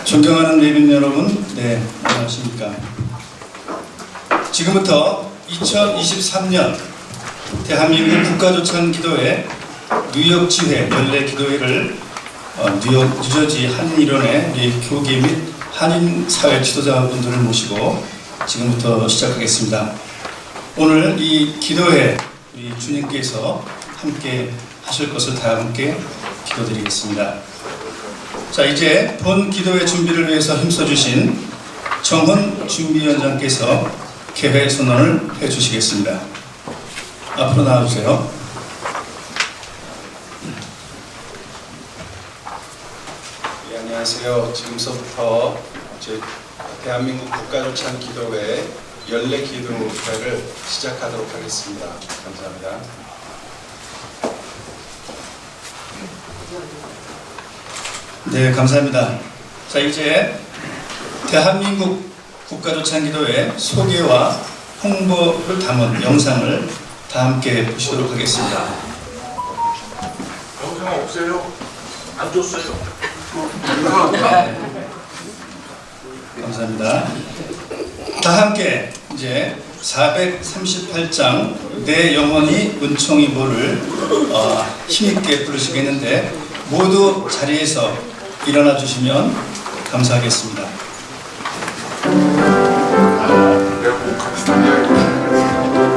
존경하는 예빈 여러분, 안녕하십니까. 지금부터 2023년 대한민국 국가조찬기도회 뉴욕지회 연례 기도회를 뉴욕 뉴저지 한인일원의 우리 교계 및 한인사회 지도자분들을 모시고 지금부터 시작하겠습니다. 오늘 이 기도회 우리 주님께서 함께 하실 것을 다 함께 기도드리겠습니다. 자, 이제 본 기도회 준비를 위해서 힘써주신 정훈 준비위원장께서 개회 선언을 해주시겠습니다. 앞으로 나와주세요. 네, 안녕하세요. 지금서부터 대한민국 국가조찬기도회 연례 기도회를 시작하도록 하겠습니다. 감사합니다. 네, 감사합니다. 자, 이제 대한민국 국가조찬기도회 소개와 홍보를 담은 영상을 다 함께 보시도록 하겠습니다. 영상 없어요? 안 줬어요? 감사합니다. 다 함께 이제 438장 내 영혼이 은총이 뭐를 힘있게 부르시겠는데 모두 자리에서 일어나 주시면 감사하겠습니다. 내가 목한 스타일이야.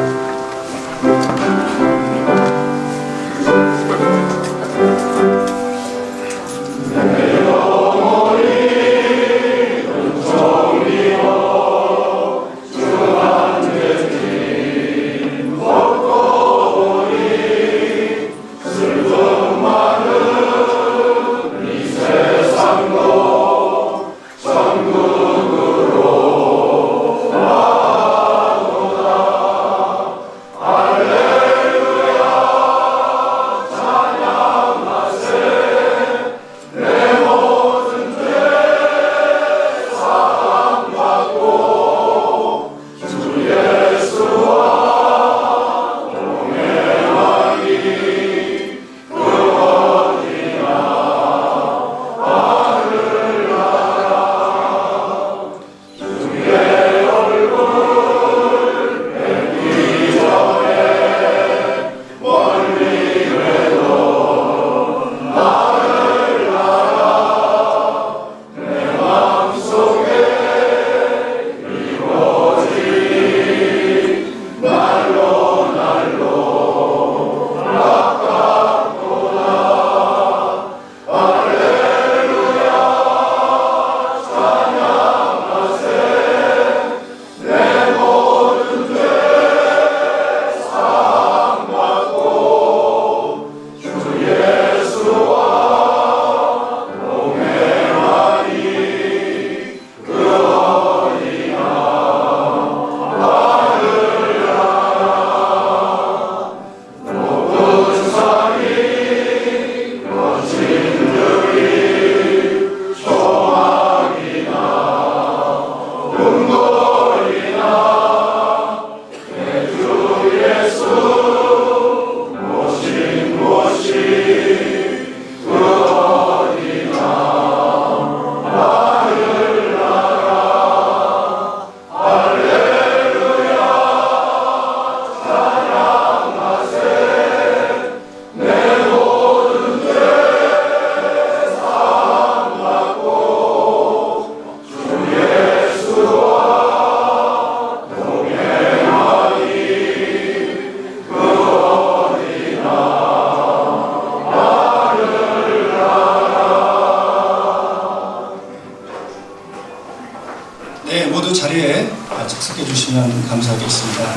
네, 모두 자리에 착석해 주시면 감사하겠습니다.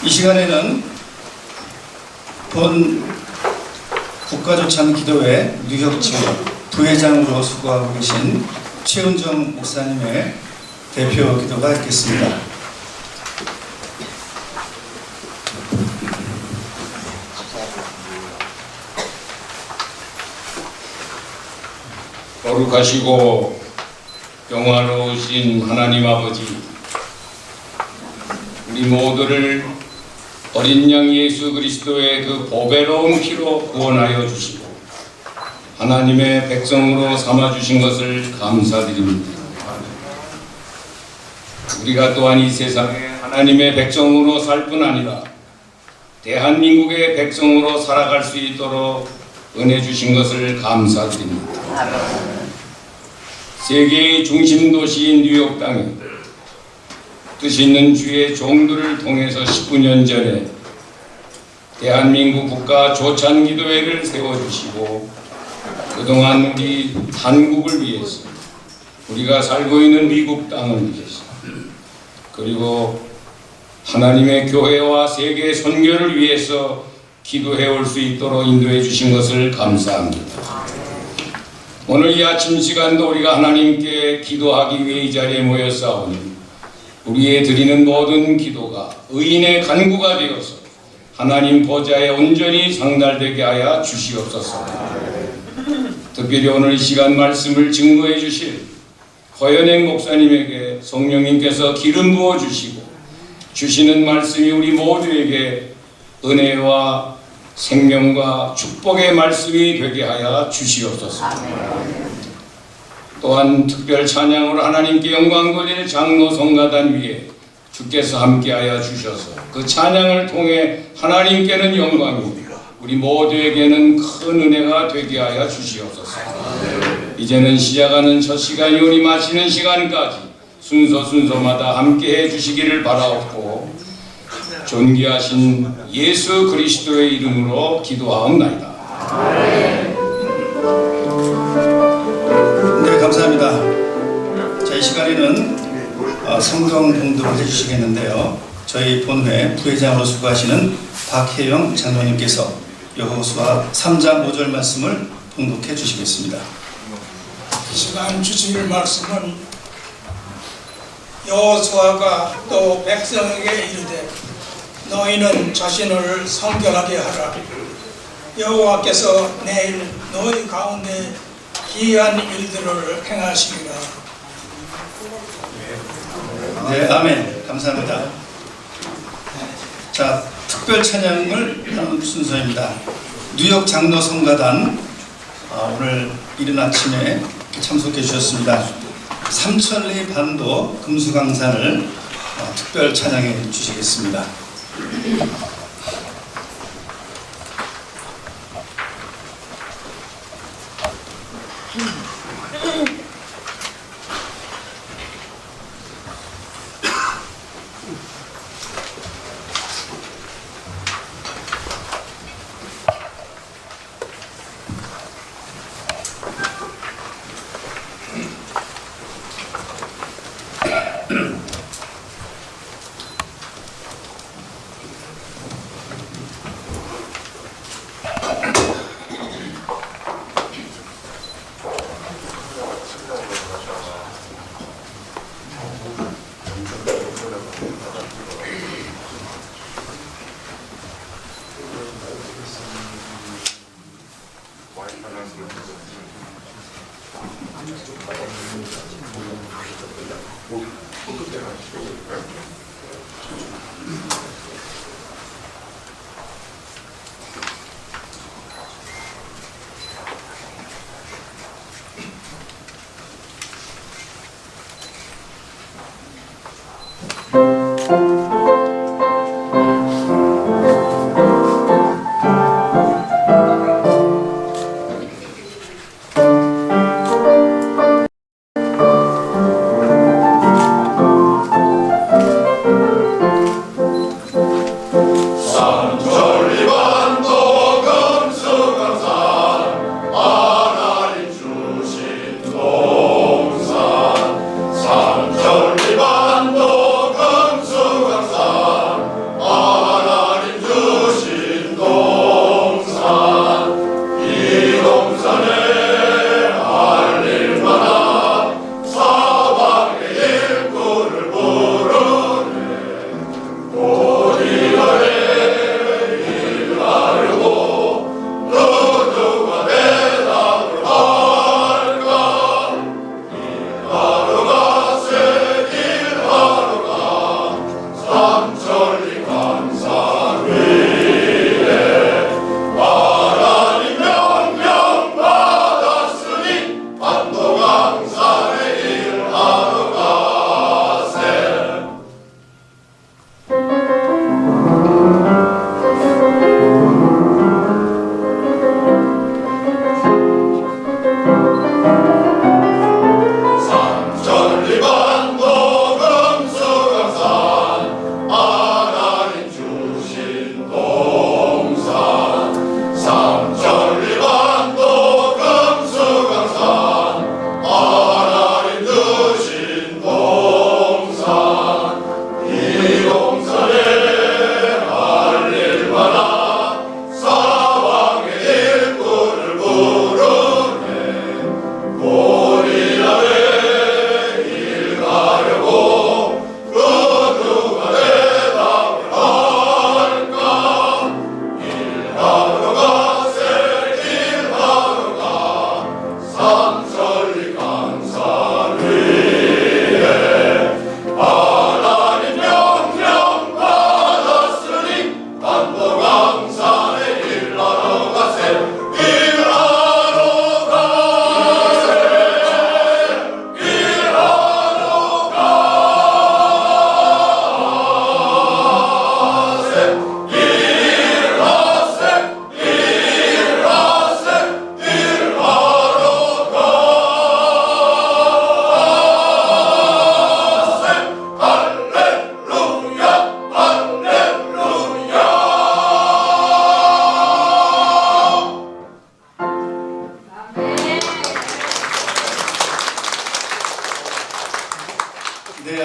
이 시간에는 본 국가조찬기도회 뉴욕지회 부회장으로 수고하고 계신 최은정 목사님의 대표 기도가 있겠습니다. 거룩하시고 영화로우신 하나님 아버지, 우리 모두를 어린 양 예수 그리스도의 그 보배로운 피로 구원하여 주시고 하나님의 백성으로 삼아주신 것을 감사드립니다. 우리가 또한 이 세상에 하나님의 백성으로 살 뿐 아니라 대한민국의 백성으로 살아갈 수 있도록 은혜 주신 것을 감사드립니다. 세계의 중심 도시인 뉴욕 땅에 뜻 있는 주의 종들을 통해서 19년 전에 대한민국 국가 조찬기도회를 세워주시고 그동안 우리 한국을 위해서 우리가 살고 있는 미국 땅을 위해서 그리고 하나님의 교회와 세계 선교를 위해서 기도해 올 수 있도록 인도해 주신 것을 감사합니다. 오늘 이 아침 시간도 우리가 하나님께 기도하기 위해 이 자리에 모였사오니 우리의 드리는 모든 기도가 의인의 간구가 되어서 하나님 보좌에 온전히 상달되게 하여 주시옵소서. 특별히 오늘 이 시간 말씀을 증거해 주실 허연행 목사님에게 성령님께서 기름 부어 주시고 주시는 말씀이 우리 모두에게 은혜와 생명과 축복의 말씀이 되게 하여 주시옵소서. 또한 특별 찬양으로 하나님께 영광 돌릴 장로 성가단 위에 주께서 함께하여 주셔서 그 찬양을 통해 하나님께는 영광이고 우리 모두에게는 큰 은혜가 되게 하여 주시옵소서. 이제는 시작하는 첫 시간이 우리 마치는 시간까지 순서마다 함께해 주시기를 바라옵고 존귀하신 예수 그리스도의 이름으로 기도하옵나이다. 네, 감사합니다. 자, 이 시간에는 성경 봉독을 해주시겠는데요. 저희 본회 부회장으로 수고하시는 박혜영 장로님께서 여호수아 3장 5절 말씀을 봉독해 주시겠습니다. 이 시간 주실 말씀은 여호수아가 또 백성에게 이르되 너희는 자신을 성결하게 하라. 여호와께서 내일 너희 가운데 기이한 일들을 행하시리라. 네, 아멘. 감사합니다. 자, 특별 찬양을 하는 순서입니다. 뉴욕 장로 성가단 오늘 이른 아침에 참석해 주셨습니다. 삼천리 반도 금수강산을 특별 찬양해 주시겠습니다.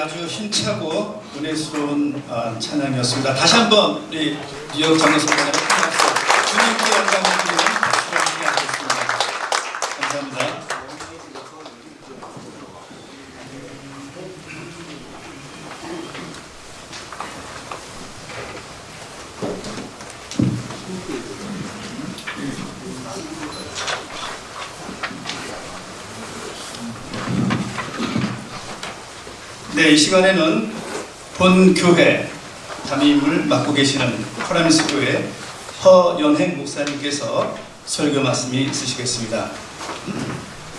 아주 힘차고 은혜스러운 찬양이었습니다. 다시 한번 우리 뉴욕 장로성가단의 주님께 영광을 드리는 박수를 함께하겠습니다. 감사합니다. 네, 이 시간에는 본 교회 담임을 맡고 계시는 프라미스 교회 허연행 목사님께서 설교 말씀이 있으시겠습니다.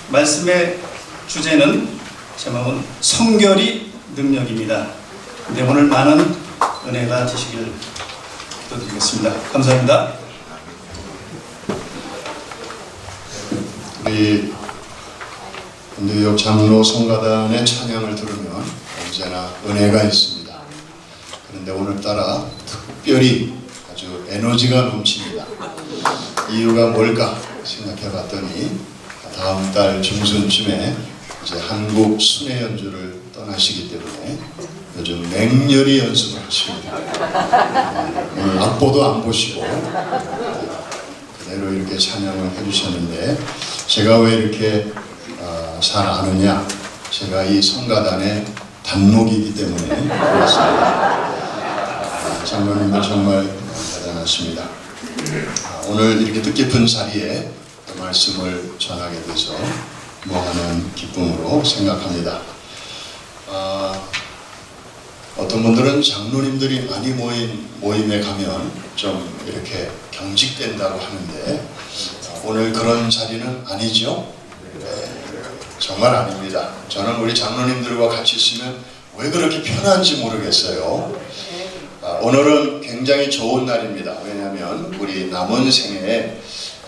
말씀의 주제는 제목은 성결이 능력입니다. 네, 오늘 많은 은혜가 되시길 기도드리겠습니다. 감사합니다. 우리 뉴욕 장로 성가단의 찬양을 들으면 언제나 은혜가 있습니다. 그런데 오늘따라 특별히 아주 에너지가 넘칩니다. 이유가 뭘까 생각해 봤더니 다음 달 중순쯤에 이제 한국 순회 연주를 떠나시기 때문에 요즘 맹렬히 연습을 하십니다. 오늘 악보도 안 보시고 그대로 이렇게 찬양을 해주셨는데 제가 왜 이렇게 잘 아느냐? 제가 이 성가단의 단목이기 때문에 그렇습니다. 장로님들 정말 대단하십니다. 오늘 이렇게 뜻깊은 자리에 말씀을 전하게 돼서 무한한 기쁨으로 생각합니다. 어떤 분들은 장로님들이 많이 모인 모임에 가면 좀 이렇게 경직된다고 하는데 오늘 그런 자리는 아니죠? 네. 정말 아닙니다. 저는 우리 장로님들과 같이 있으면 왜 그렇게 편한지 모르겠어요. 오늘은 굉장히 좋은 날입니다. 왜냐하면 우리 남은 생애에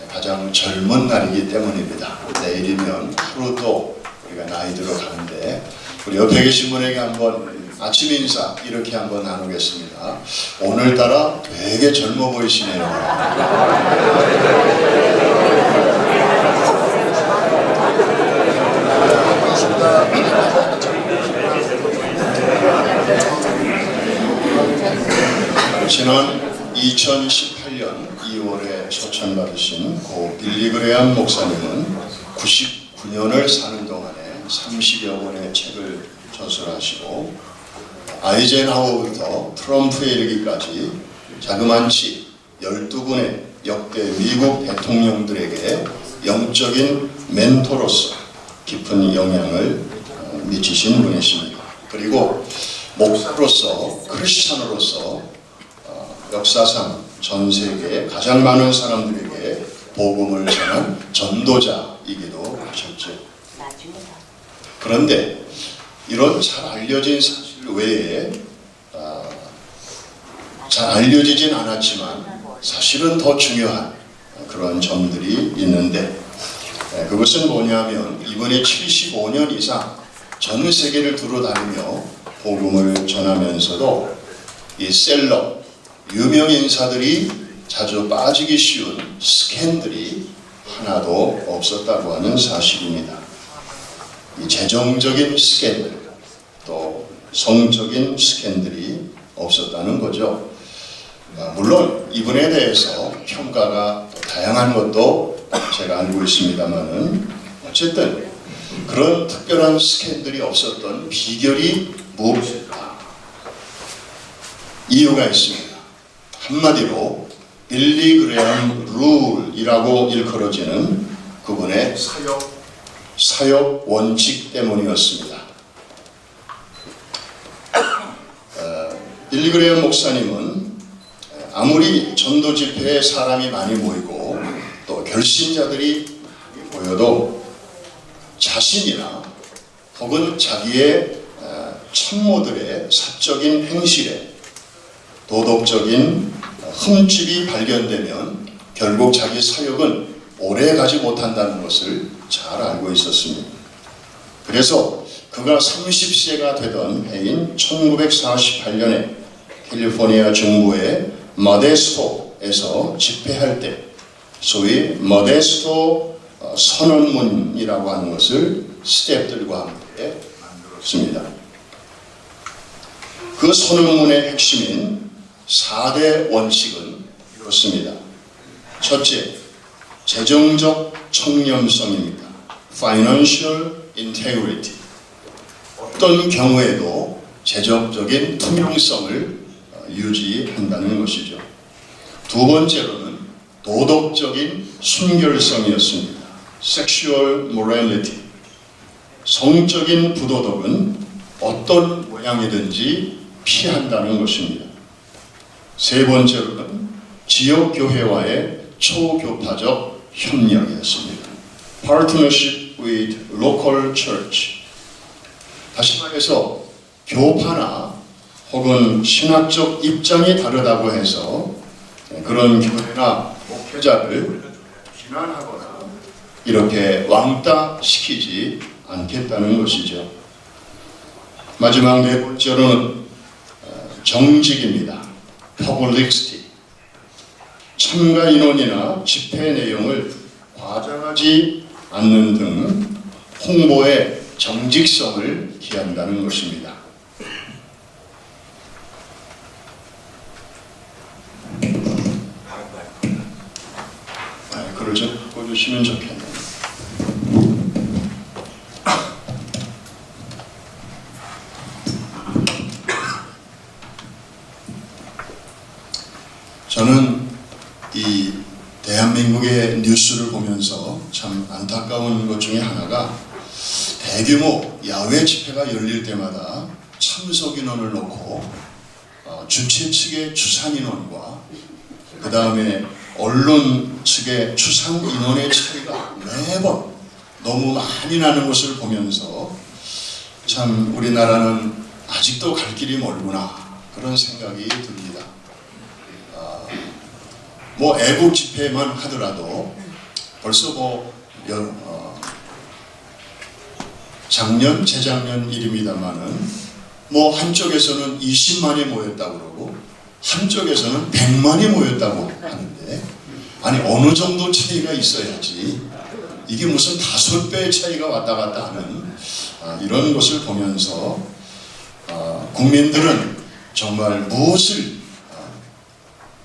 가장 젊은 날이기 때문입니다. 내일이면 하루도 우리가 나이 들어가는데 우리 옆에 계신 분에게 한번 아침 인사 이렇게 한번 나누겠습니다. 오늘따라 되게 젊어 보이시네요. 지난 2018년 2월에 초청받으신 고 빌리 그레엄 목사님은 99년을 사는 동안에 30여 권의 책을 저술하시고 아이젠하워부터 트럼프에 이르기까지 자그만치 12분의 역대 미국 대통령들에게 영적인 멘토로서 깊은 영향을 미치신 분이십니다. 그리고 목사로서 크리스찬으로서 역사상 전 세계에 가장 많은 사람들에게 복음을 전한 전도자이기도 하셨죠. 그런데 이런 잘 알려진 사실 외에 잘 알려지진 않았지만 사실은 더 중요한 그런 점들이 있는데 그것은 뭐냐면 이번에 75년 이상 전 세계를 두루다니며 복음을 전하면서도 이 셀럽 유명 인사들이 자주 빠지기 쉬운 스캔들이 하나도 없었다고 하는 사실입니다. 이 재정적인 스캔들 또 성적인 스캔들이 없었다는 거죠. 물론 이분에 대해서 평가가 또 다양한 것도 제가 알고 있습니다만은 어쨌든 그런 특별한 스캔들이 없었던 비결이 무엇일까? 이유가 있습니다. 한마디로 빌리 그레엄 룰이라고 일컬어지는 그분의 사역 원칙 때문이었습니다. 빌리 그레엄 목사님은 아무리 전도 집회에 사람이 많이 모이고 또 결신자들이 모여도 자신이나 혹은 자기의 참모들의 사적인 행실에 도덕적인 흠집이 발견되면 결국 자기 사역은 오래 가지 못한다는 것을 잘 알고 있었습니다. 그래서 그가 30세가 되던 해인 1948년에 캘리포니아 중부의 모데스토에서 집회할 때 소위 모데스토 선언문이라고 하는 것을 스태프들과 함께 만들었습니다. 그 선언문의 핵심인 4대 원칙은 이렇습니다. 첫째, 재정적 청렴성입니다. Financial integrity. 어떤 경우에도 재정적인 투명성을 유지한다는 것이죠. 두 번째로는 도덕적인 순결성이었습니다. Sexual morality. 성적인 부도덕은 어떤 모양이든지 피한다는 것입니다. 세 번째로는 지역교회와의 초교파적 협력이었습니다. Partnership with local church. 다시 말해서 교파나 혹은 신학적 입장이 다르다고 해서 그런 교회나 목회자를 비난하거나 이렇게 왕따시키지 않겠다는 것이죠. 마지막 네 번째로는 정직입니다. Publicity. 참가 인원이나 집회 내용을 과장하지 않는 등 홍보의 정직성을 기한다는 것입니다. 그걸 좀 보여주시면 좋겠네요. 저는 이 대한민국의 뉴스를 보면서 참 안타까운 것 중에 하나가 대규모 야외 집회가 열릴 때마다 참석 인원을 놓고 주최 측의 추산 인원과 그 다음에 언론 측의 추산 인원의 차이가 매번 너무 많이 나는 것을 보면서 참 우리나라는 아직도 갈 길이 멀구나 그런 생각이 듭니다. 뭐 애국 집회만 하더라도 벌써 작년, 재작년 일입니다만은 뭐 한쪽에서는 20만이 모였다고 그러고 한쪽에서는 100만이 모였다고 하는데 아니 어느 정도 차이가 있어야지 이게 무슨 5배의 차이가 왔다 갔다 하는 이런 것을 보면서 국민들은 정말 무엇을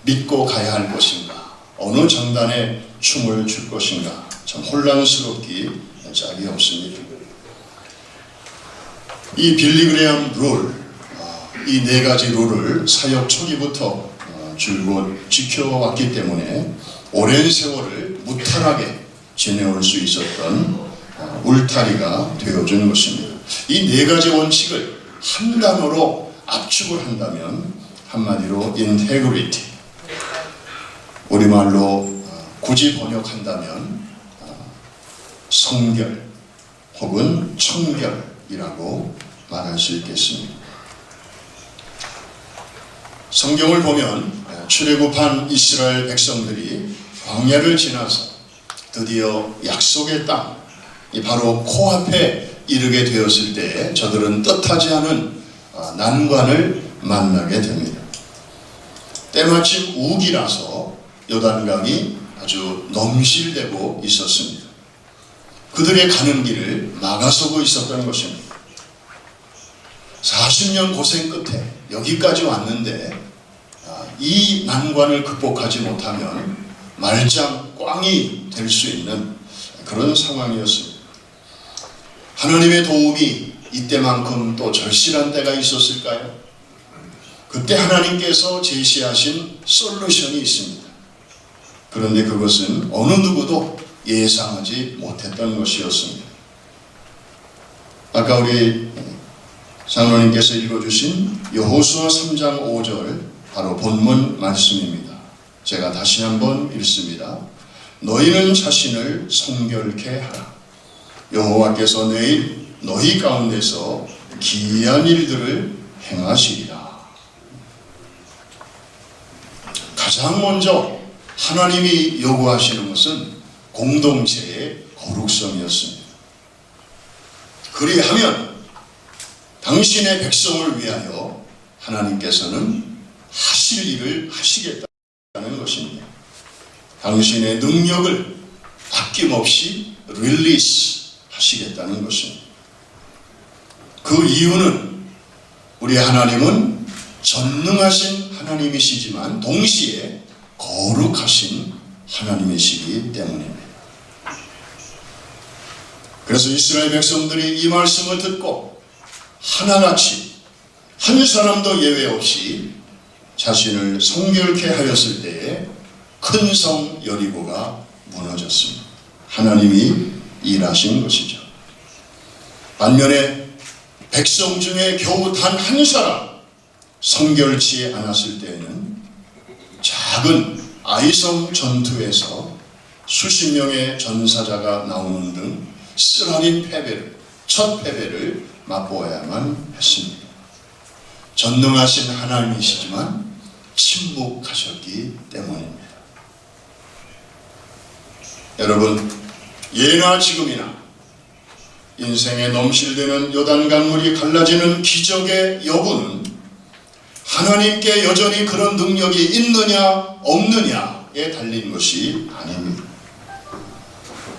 믿고 가야 할 것인가, 어느 정단에 춤을 출 것인가 참 혼란스럽기 짝이 없습니다. 이 빌리 그레엄 룰, 이 네 가지 룰을 사역 초기부터 줄곧 지켜왔기 때문에 오랜 세월을 무탈하게 지내올 수 있었던 울타리가 되어준 것입니다. 이 네 가지 원칙을 한 단어로 압축을 한다면 한마디로 integrity, 우리말로 굳이 번역한다면 성결 혹은 청결이라고 말할 수 있겠습니다. 성경을 보면 출애굽한 이스라엘 백성들이 광야를 지나서 드디어 약속의 땅, 바로 코앞에 이르게 되었을 때 저들은 뜻하지 않은 난관을 만나게 됩니다. 때마침 우기라서 요단강이 아주 넘실대고 있었습니다. 그들의 가는 길을 막아서고 있었던 것입니다. 40년 고생 끝에 여기까지 왔는데 이 난관을 극복하지 못하면 말짱 꽝이 될 수 있는 그런 상황이었습니다. 하나님의 도움이 이때만큼 또 절실한 때가 있었을까요? 그때 하나님께서 제시하신 솔루션이 있습니다. 그런데 그것은 어느 누구도 예상하지 못했던 것이었습니다. 아까 우리 장로님께서 읽어주신 여호수아 3장 5절 바로 본문 말씀입니다. 제가 다시 한번 읽습니다. 너희는 자신을 성결케 하라. 여호와께서 내일 너희 가운데서 기이한 일들을 행하시리라. 가장 먼저 하나님이 요구하시는 것은 공동체의 거룩성이었습니다. 그리하면 당신의 백성을 위하여 하나님께서는 하실 일을 하시겠다는 것입니다. 당신의 능력을 아낌없이 릴리스 하시겠다는 것입니다. 그 이유는 우리 하나님은 전능하신 하나님이시지만 동시에 거룩하신 하나님이시기 때문입니다. 그래서 이스라엘 백성들이 이 말씀을 듣고 하나같이 한 사람도 예외 없이 자신을 성결케 하였을 때에 큰 성 여리고가 무너졌습니다. 하나님이 일하신 것이죠. 반면에 백성 중에 겨우 단 한 사람 성결치 않았을 때에는 작은 아이성 전투에서 수십 명의 전사자가 나오는 등 쓰라린 패배를, 첫 패배를 맛보아야만 했습니다. 전능하신 하나님이시지만 침묵하셨기 때문입니다. 여러분, 예나 지금이나 인생에 넘실대는 요단강물이 갈라지는 기적의 여부는 하나님께 여전히 그런 능력이 있느냐 없느냐에 달린 것이 아닙니다.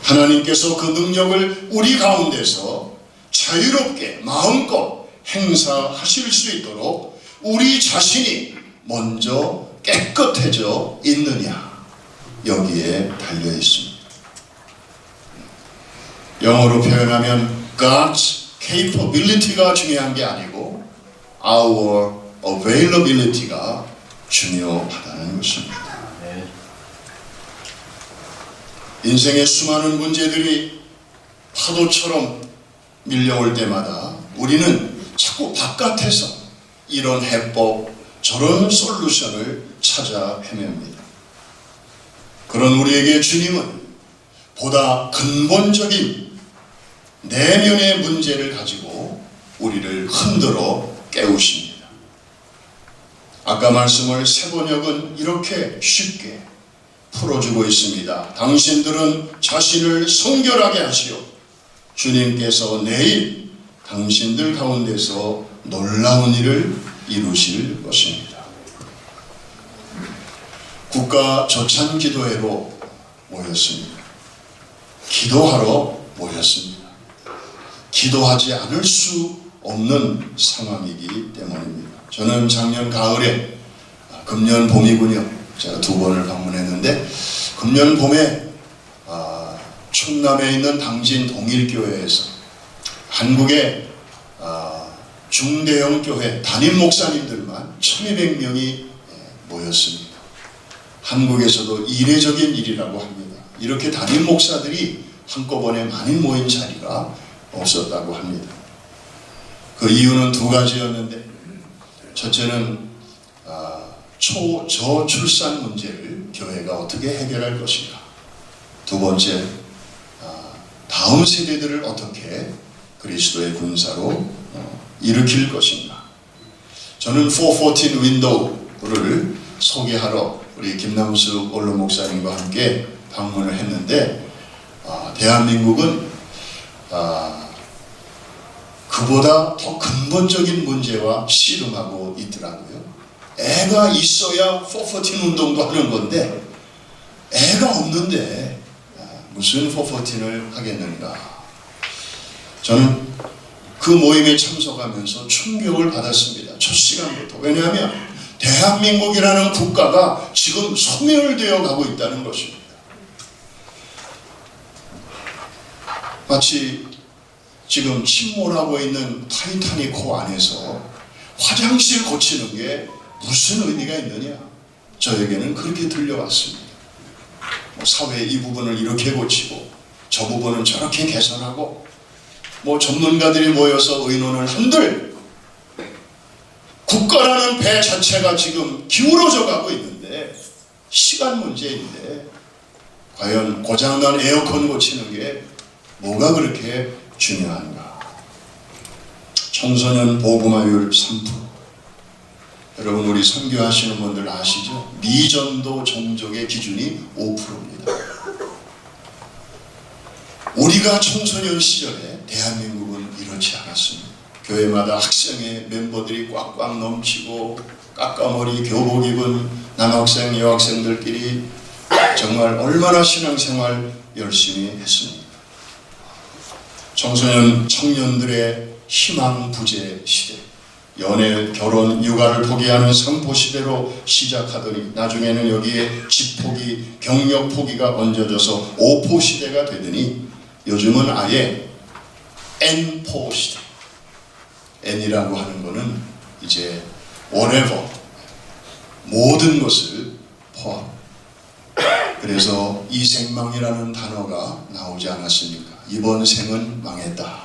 하나님께서 그 능력을 우리 가운데서 자유롭게 마음껏 행사하실 수 있도록 우리 자신이 먼저 깨끗해져 있느냐, 여기에 달려 있습니다. 영어로 표현하면 God's capability가 중요한 게 아니고 our availability가 중요하다는 것입니다. 인생의 수많은 문제들이 파도처럼 밀려올 때마다 우리는 자꾸 바깥에서 이런 해법, 저런 솔루션을 찾아 헤맵니다. 그런 우리에게 주님은 보다 근본적인 내면의 문제를 가지고 우리를 흔들어 깨우십니다. 아까 말씀을 세번역은 이렇게 쉽게 풀어주고 있습니다. 당신들은 자신을 성결하게 하시오. 주님께서 내일 당신들 가운데서 놀라운 일을 이루실 것입니다. 국가 조찬 기도회로 모였습니다. 기도하러 모였습니다. 기도하지 않을 수 없는 상황이기 때문입니다. 저는 작년 가을에, 금년 봄이군요. 제가 2번을 방문했는데, 금년 봄에 충남에 있는 당진 동일교회에서 한국의 중대형 교회 담임 목사님들만 1200명이 모였습니다. 한국에서도 이례적인 일이라고 합니다. 이렇게 담임 목사들이 한꺼번에 많이 모인 자리가 없었다고 합니다. 그 이유는 2가지였는데, 첫째는 저출산 문제를 교회가 어떻게 해결할 것인가, 2번째, 다음 세대들을 어떻게 그리스도의 군사로 일으킬 것인가. 저는 414 윈도우를 소개하러 우리 김남수 원로 목사님과 함께 방문을 했는데, 대한민국은 그보다 더 근본적인 문제와 씨름하고 있더라고요. 애가 있어야 414 운동도 하는 건데 애가 없는데 무슨 414을 하겠는가. 저는 그 모임에 참석하면서 충격을 받았습니다. 첫 시간부터. 왜냐하면 대한민국이라는 국가가 지금 소멸되어 가고 있다는 것입니다. 마치 지금 침몰하고 있는 타이타닉 호 안에서 화장실 고치는 게 무슨 의미가 있느냐, 저에게는 그렇게 들려왔습니다. 사회 이 부분을 이렇게 고치고 저 부분은 저렇게 개선하고 전문가들이 모여서 의논을 한들 국가라는 배 자체가 지금 기울어져 가고 있는데, 시간 문제인데 과연 고장난 에어컨 고치는 게 뭐가 그렇게 중요한가. 청소년 보금화율 3%. 여러분, 우리 선교하시는 분들 아시죠? 미전도 종족의 기준이 5%입니다. 우리가 청소년 시절에 대한민국은 이렇지 않았습니다. 교회마다 학생회 멤버들이 꽉꽉 넘치고 까까머리 교복 입은 남학생 여학생들끼리 정말 얼마나 신앙생활 열심히 했습니다. 청년들의 희망 부재 시대, 연애, 결혼, 육아를 포기하는 선포 시대로 시작하더니 나중에는 여기에 집 포기, 경력 포기가 얹어져서 오포 시대가 되더니 요즘은 아예 N포 시대. N이라고 하는 것은 이제 whatever, 모든 것을 포함. 그래서 이생망이라는 단어가 나오지 않았습니까? 이번 생은 망했다.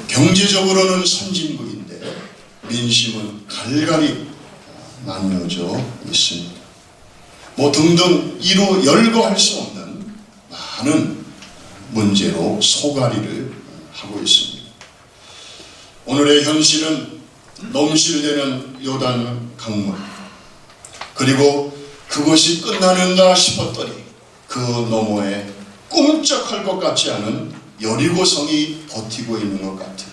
경제적으로는 선진국인데 민심은 갈갈이 나뉘어져 있습니다. 뭐 등등 이루 열거할 수 없는 많은 문제로 소가리를 하고 있습니다. 오늘의 현실은 넘실대는 요단 강물, 그리고 그것이 끝나는가 싶었더니 그 너머에 꿈쩍할 것 같지 않은 여리고성이 버티고 있는 것 같은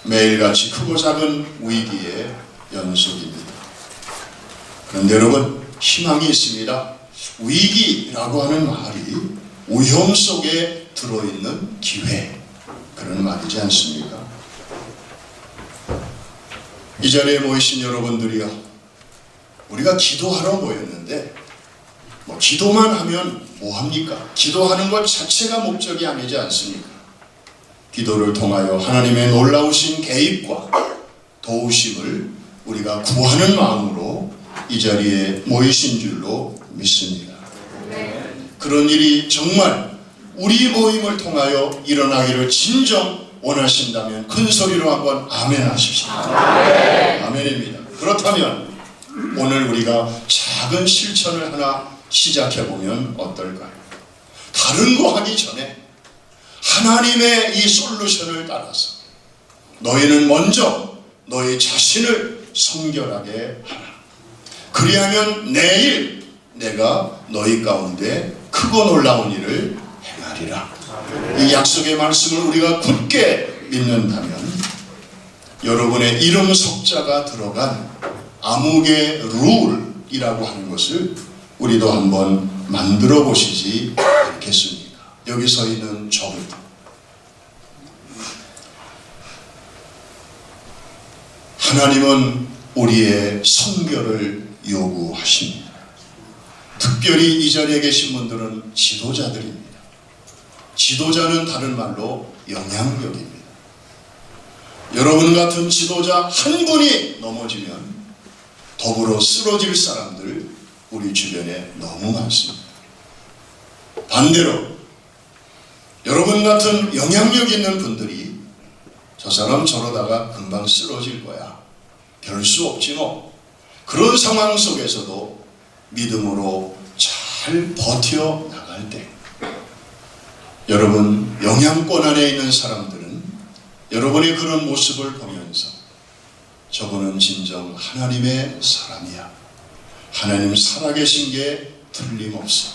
매일같이 크고 작은 위기의 연속입니다. 그런데 여러분, 희망이 있습니다. 위기라고 하는 말이 위험 속에 들어있는 기회, 그런 말이지 않습니까? 이 자리에 모이신 여러분들이요, 우리가 기도하러 모였는데 뭐 기도만 하면 뭐합니까? 기도하는 것 자체가 목적이 아니지 않습니까? 기도를 통하여 하나님의 놀라우신 개입과 도우심을 우리가 구하는 마음으로 이 자리에 모이신 줄로 믿습니다. 그런 일이 정말 우리 모임을 통하여 일어나기를 진정 원하신다면 큰 소리로 한번 아멘 하십시오. 아멘입니다. 그렇다면 오늘 우리가 작은 실천을 하나 시작해보면 어떨까요? 다른 거 하기 전에 하나님의 이 솔루션을 따라서 너희는 먼저 너희 자신을 성결하게 하라. 그리하면 내일 내가 너희 가운데 크고 놀라운 일을 행하리라. 이 약속의 말씀을 우리가 굳게 믿는다면 여러분의 이름 석자가 들어간 암흑의 룰이라고 하는 것을 우리도 한번 만들어 보시지 않겠습니까? 여기 서 있는 저부터 하나님은 우리의 성결을 요구하십니다. 특별히 이 자리에 계신 분들은 지도자들입니다. 지도자는 다른 말로 영향력입니다. 여러분 같은 지도자 한 분이 넘어지면 더불어 쓰러질 사람들 우리 주변에 너무 많습니다. 반대로 여러분 같은 영향력 있는 분들이 저 사람 저러다가 금방 쓰러질 거야, 별 수 없지 뭐, 그런 상황 속에서도 믿음으로 잘 버텨 나갈 때 여러분 영향권 안에 있는 사람들은 여러분의 그런 모습을 보면서 저분은 진정 하나님의 사람이야, 하나님 살아계신 게 틀림없어,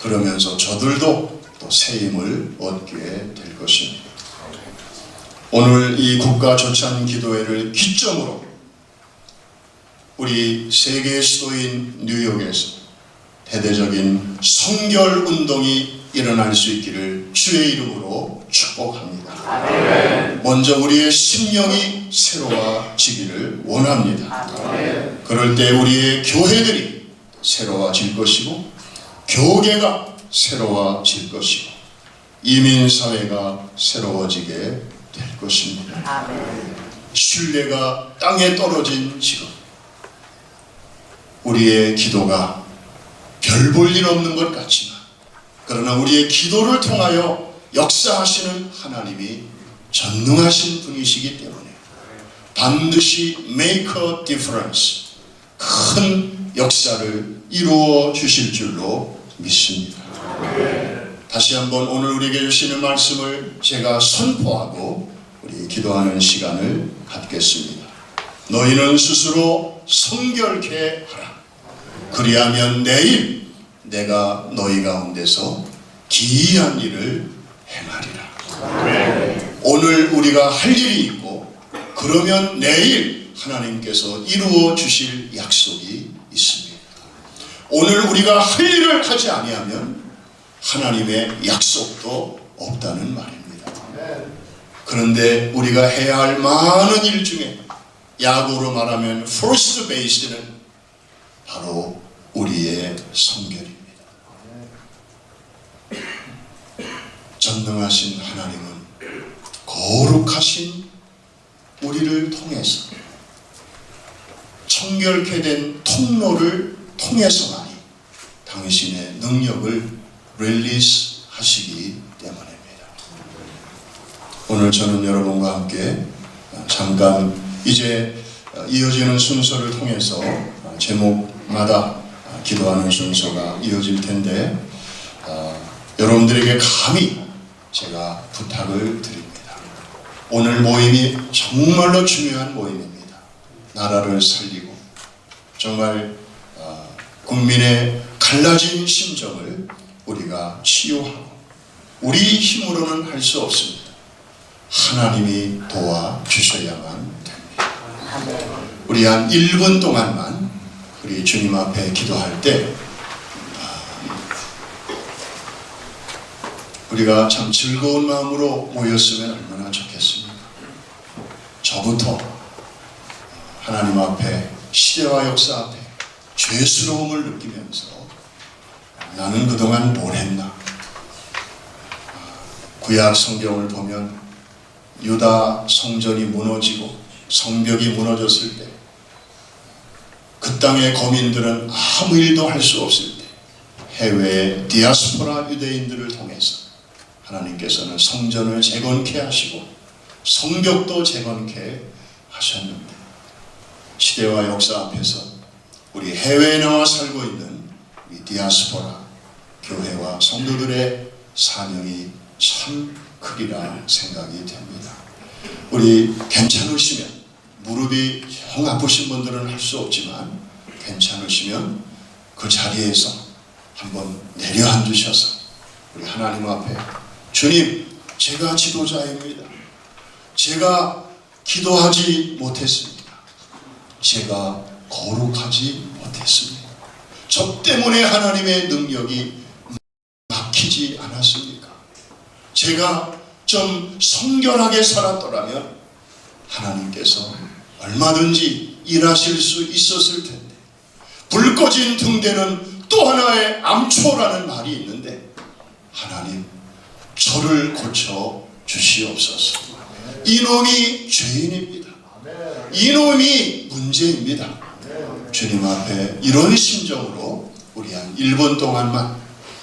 그러면서 저들도 또 새 힘을 얻게 될 것입니다. 오늘 이 국가조찬 기도회를 기점으로 우리 세계 수도인 뉴욕에서 대대적인 성결 운동이 일어날 수 있기를 주의 이름으로 축복합니다. 아멘. 먼저 우리의 심령이 새로워지기를 원합니다. 아멘. 그럴 때 우리의 교회들이 새로워질 것이고 교계가 새로워질 것이고 이민사회가 새로워지게 될 것입니다. 아멘. 신뢰가 땅에 떨어진 지금 우리의 기도가 별 볼 일 없는 것 같지만 그러나 우리의 기도를 통하여 역사하시는 하나님이 전능하신 분이시기 때문에 반드시 make a difference, 큰 역사를 이루어 주실 줄로 믿습니다. 다시 한번 오늘 우리에게 주시는 말씀을 제가 선포하고 우리 기도하는 시간을 갖겠습니다. 너희는 스스로 성결케 하라. 그리하면 내일 내가 너희 가운데서 기이한 일을 행하리라. 오늘 우리가 할 일이 있고 그러면 내일 하나님께서 이루어 주실 약속이 있습니다. 오늘 우리가 할 일을 하지 아니하면 하나님의 약속도 없다는 말입니다. 그런데 우리가 해야 할 많은 일 중에 야구로 말하면 first base는 바로 우리의 성결입니다. 전능하신 하나님은 거룩하신 우리를 통해서 청결케 된 통로를 통해서만이 당신의 능력을 릴리스 하시기 때문입니다. 오늘 저는 여러분과 함께 잠깐 이제 이어지는 순서를 통해서 제목마다 기도하는 순서가 이어질 텐데 여러분들에게 감히 제가 부탁을 드립니다. 오늘 모임이 정말로 중요한 모임입니다. 나라를 살리고 정말 국민의 갈라진 심정을 우리가 치유하고 우리 힘으로는 할 수 없습니다. 하나님이 도와주셔야만 됩니다. 우리 한 1분 동안만 우리 주님 앞에 기도할 때 우리가 참 즐거운 마음으로 모였으면 얼마나 좋겠습니까? 저부터 하나님 앞에 시대와 역사 앞에 죄스러움을 느끼면서 나는 그동안 뭘 했나? 구약 성경을 보면 유다 성전이 무너지고 성벽이 무너졌을 때 그 땅의 거민들은 아무 일도 할 수 없을 때 해외의 디아스포라 유대인들을 통해서 하나님께서는 성전을 재건케 하시고 성벽도 재건케 하셨는데 시대와 역사 앞에서 우리 해외에 나와 살고 있는 이 디아스포라 교회와 성도들의 사명이 참 크리라 생각이 됩니다. 우리 괜찮으시면 무릎이 영 아프신 분들은 할 수 없지만 괜찮으시면 그 자리에서 한번 내려앉으셔서 우리 하나님 앞에 주님, 제가 지도자입니다. 제가 기도하지 못했습니다. 제가 거룩하지 못했습니다. 저 때문에 하나님의 능력이 막히지 않았습니까? 제가 좀 성결하게 살았더라면 하나님께서 얼마든지 일하실 수 있었을 텐데 불 꺼진 등대는 또 하나의 암초라는 말이 있는데 하나님 저를 고쳐 주시옵소서. 이놈이 죄인입니다. 이놈이 문제입니다. 주님 앞에 이런 심정으로 우리 한 1분 동안만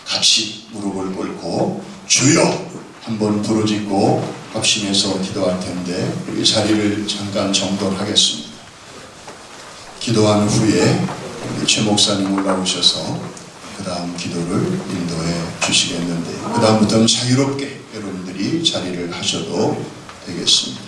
같이 무릎을 꿇고 주여 한번 부르짖고 합심해서 기도할 텐데 우리 자리를 잠깐 정돈하겠습니다. 기도한 후에 우리 최 목사님 올라오셔서 그 다음 기도를 인도해 주시겠는데 그 다음부터는 자유롭게 여러분들이 자리를 하셔도 되겠습니다.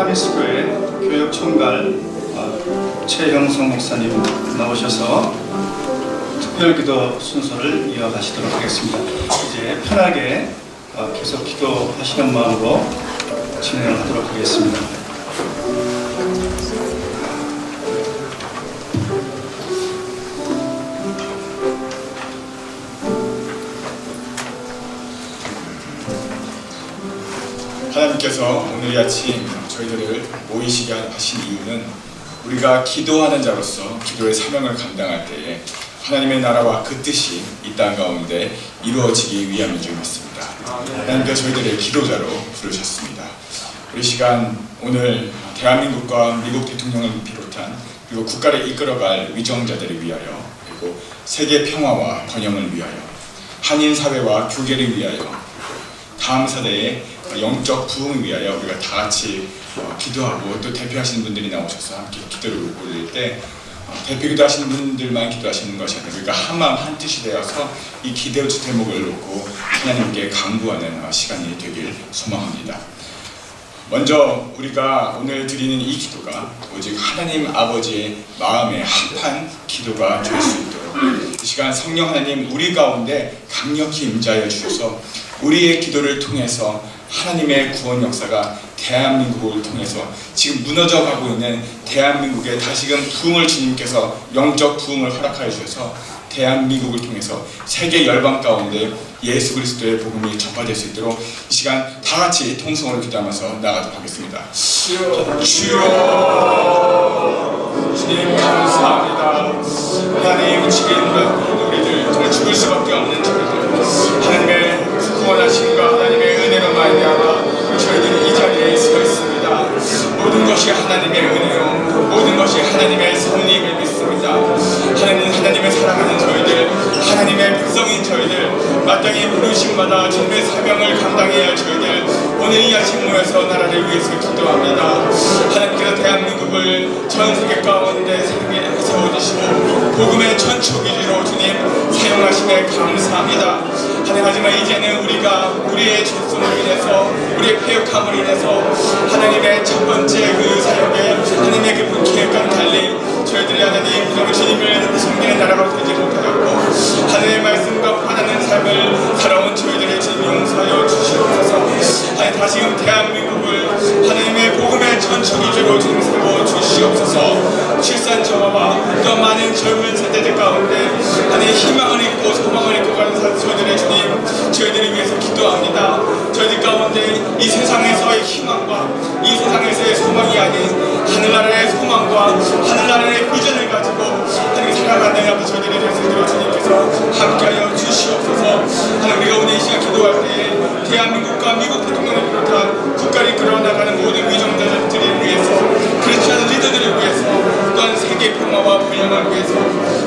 파라미스교회 교역총괄 최형성 목사님 나오셔서 특별기도 순서를 이어가시도록 하겠습니다. 이제 편하게 계속 기도하시는 마음으로 진행을 하도록 하겠습니다. 하나님께서 오늘 이 아침 저희들을 모이시게 하신 이유는 우리가 기도하는 자로서 기도의 사명을 감당할 때에 하나님의 나라와 그 뜻이 이 땅 가운데 이루어지기 위함인 줄 믿습니다. 하나님께서 저희들을 기도자로 부르셨습니다. 우리 시간 오늘 대한민국과 미국 대통령을 비롯한 그리고 국가를 이끌어갈 위정자들을 위하여 그리고 세계 평화와 번영을 위하여 한인 사회와 교계를 위하여 다음 세대의 영적 부흥을 위하여 우리가 다 같이 기도하고 또 대표하시는 분들이 나오셔서 함께 기도를 올릴 때 대표 기도하시는 분들만 기도하시는 것이 아니라 우리가 한마음 한뜻이 되어서 이 기도의 제목을 놓고 하나님께 간구하는 시간이 되길 소망합니다. 먼저 우리가 오늘 드리는 이 기도가 오직 하나님 아버지의 마음에 합한 기도가 될 수 있도록 이 시간 성령 하나님 우리 가운데 강력히 임재하여 주셔서 우리의 기도를 통해서 하나님의 구원 역사가 대한민국을 통해서 지금 무너져가고 있는 대한민국에 다시금 부흥을 주님께서 영적 부흥을 허락하여 주셔서 대한민국을 통해서 세계 열방 가운데 예수 그리스도의 복음이 전파될 수 있도록 이 시간 다 같이 통성으로 기도하면서 나가도록 하겠습니다. 주여 주님 감사합니다. 하나님 지금 우리들 정말 죽을 수밖에 없는 저희들 하나님의 구원하심과 하나님의 은혜로 말미암아 저희들이 이 자리에 서 있습니다. 모든 것이 하나님의 은혜요 모든 것이 하나님의 섭리임을 믿습니다. 하나님을 사랑하는 저희들 하나님의 백성인 저희들 마땅히 부르심마다 주님의 사명을 감당해야 할 저희들 오늘 이 아침 모여서 나라를 위해서 기도합니다. 하나님께서 대한민국을 전 세계 가운데 세워주시고 복음의 천초기지로 주님 사용하심에 감사합니다. 하지만 이제는 우리가 우리의 죄성으로 인해서 우리의 패역함으로 인해서 하나님의 첫 번째 그 사역에 하나님의 그 계획과는 달리 저희들이 하나님 주님을 섬기는 나라가 되지 못하였고 하나님의 말씀과 반하는 삶을 살아온 저희들의 주님 용서하여 주시옵소서. 다시금 대한민국을 하나님의 복음의 천초기지로 주님 세워 주시옵소서. 출산 저하와 또 많은 젊은 세대들 가운데 하나님의 희망을 잊고 소망을 잊고 가는 저희들의 주님 저희들을 위해서 기도합니다. 저희들 가운데 이 세상에서의 희망과 이 세상에서의 소망이 아닌 하늘나라의 소망과 하늘나라의 비전을 가지고 하나님 살아가는 앞에 저희들의 자신들로 주님께서 함께하여 주시옵소서. 하나님 우리가 오늘 이 시간 기도할 때에 대한민국과 미국 대통령을 비롯한 국가를 이끌어 나가는 모든 위정자들을 위해서 크리스찬 리더들을 위해서 또한 세계 평화와 번영을 위해서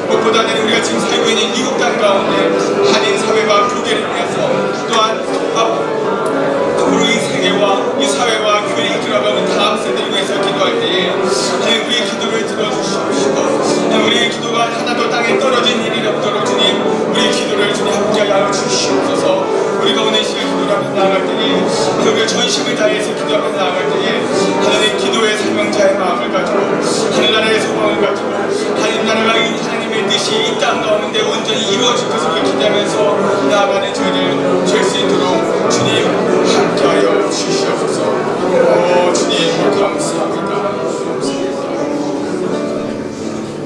무엇보다는 우리가 지금 살고 있는 미국 땅 가운데 한인 사회와 교계를 위해서 또한 앞으로 이 세계와 이 사회와 교회를 이끌어가는 다음 세대를 위해서 기도할 때에 하나님 우리의 기도를 들어주시옵시고 우리의 기도가 하나도 땅에 떨어진 일이 없도록 주님 우리의 기도를 주님 함께하여 주시옵소서. 우리가 오늘 시간 기도하며 나아갈 때에 우리가 전심을 다해서 기도하며 나아갈 때에 하나님 기도의 사명자의 마음을 가지고 하늘나라의 소망을 가지고 하나님의 뜻이 이 땅 가운데 온전히 이루어질 것을 기대하면서 나아가는 저희들 될 수 있도록 주님 함께하여 주시옵소서. 주님 감사합니다.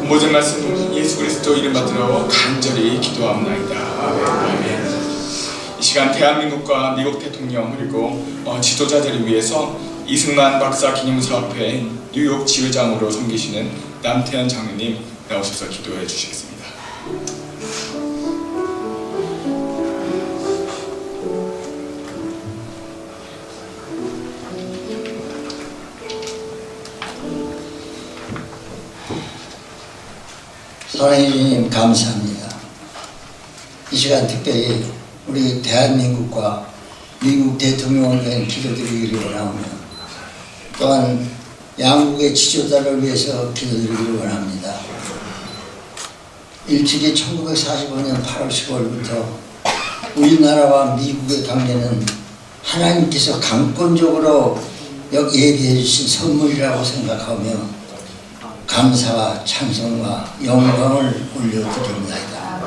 모든 말씀 예수 그리스도 이름 받들어 간절히 기도합나이다. 아멘. 이 시간 대한민국과 미국 대통령 그리고 지도자들을 위해서 이승만 박사 기념사업회 뉴욕 지회장으로 섬기시는 남태현 장로님 나오셔서 기도해 주시겠습니다. 사랑해 주님 감사합니다. 이 시간 특별히 우리 대한민국과 미국 대통령을 위한 기도드리기를 원하며 또한 양국의 지도자를 위해서 기도드리기를 원합니다. 일찍이 1945년 8월 15일부터 우리나라와 미국의 관계는 하나님께서 강권적으로 예비해 주신 선물이라고 생각하며 감사와 찬송과 영광을 올려드립니다.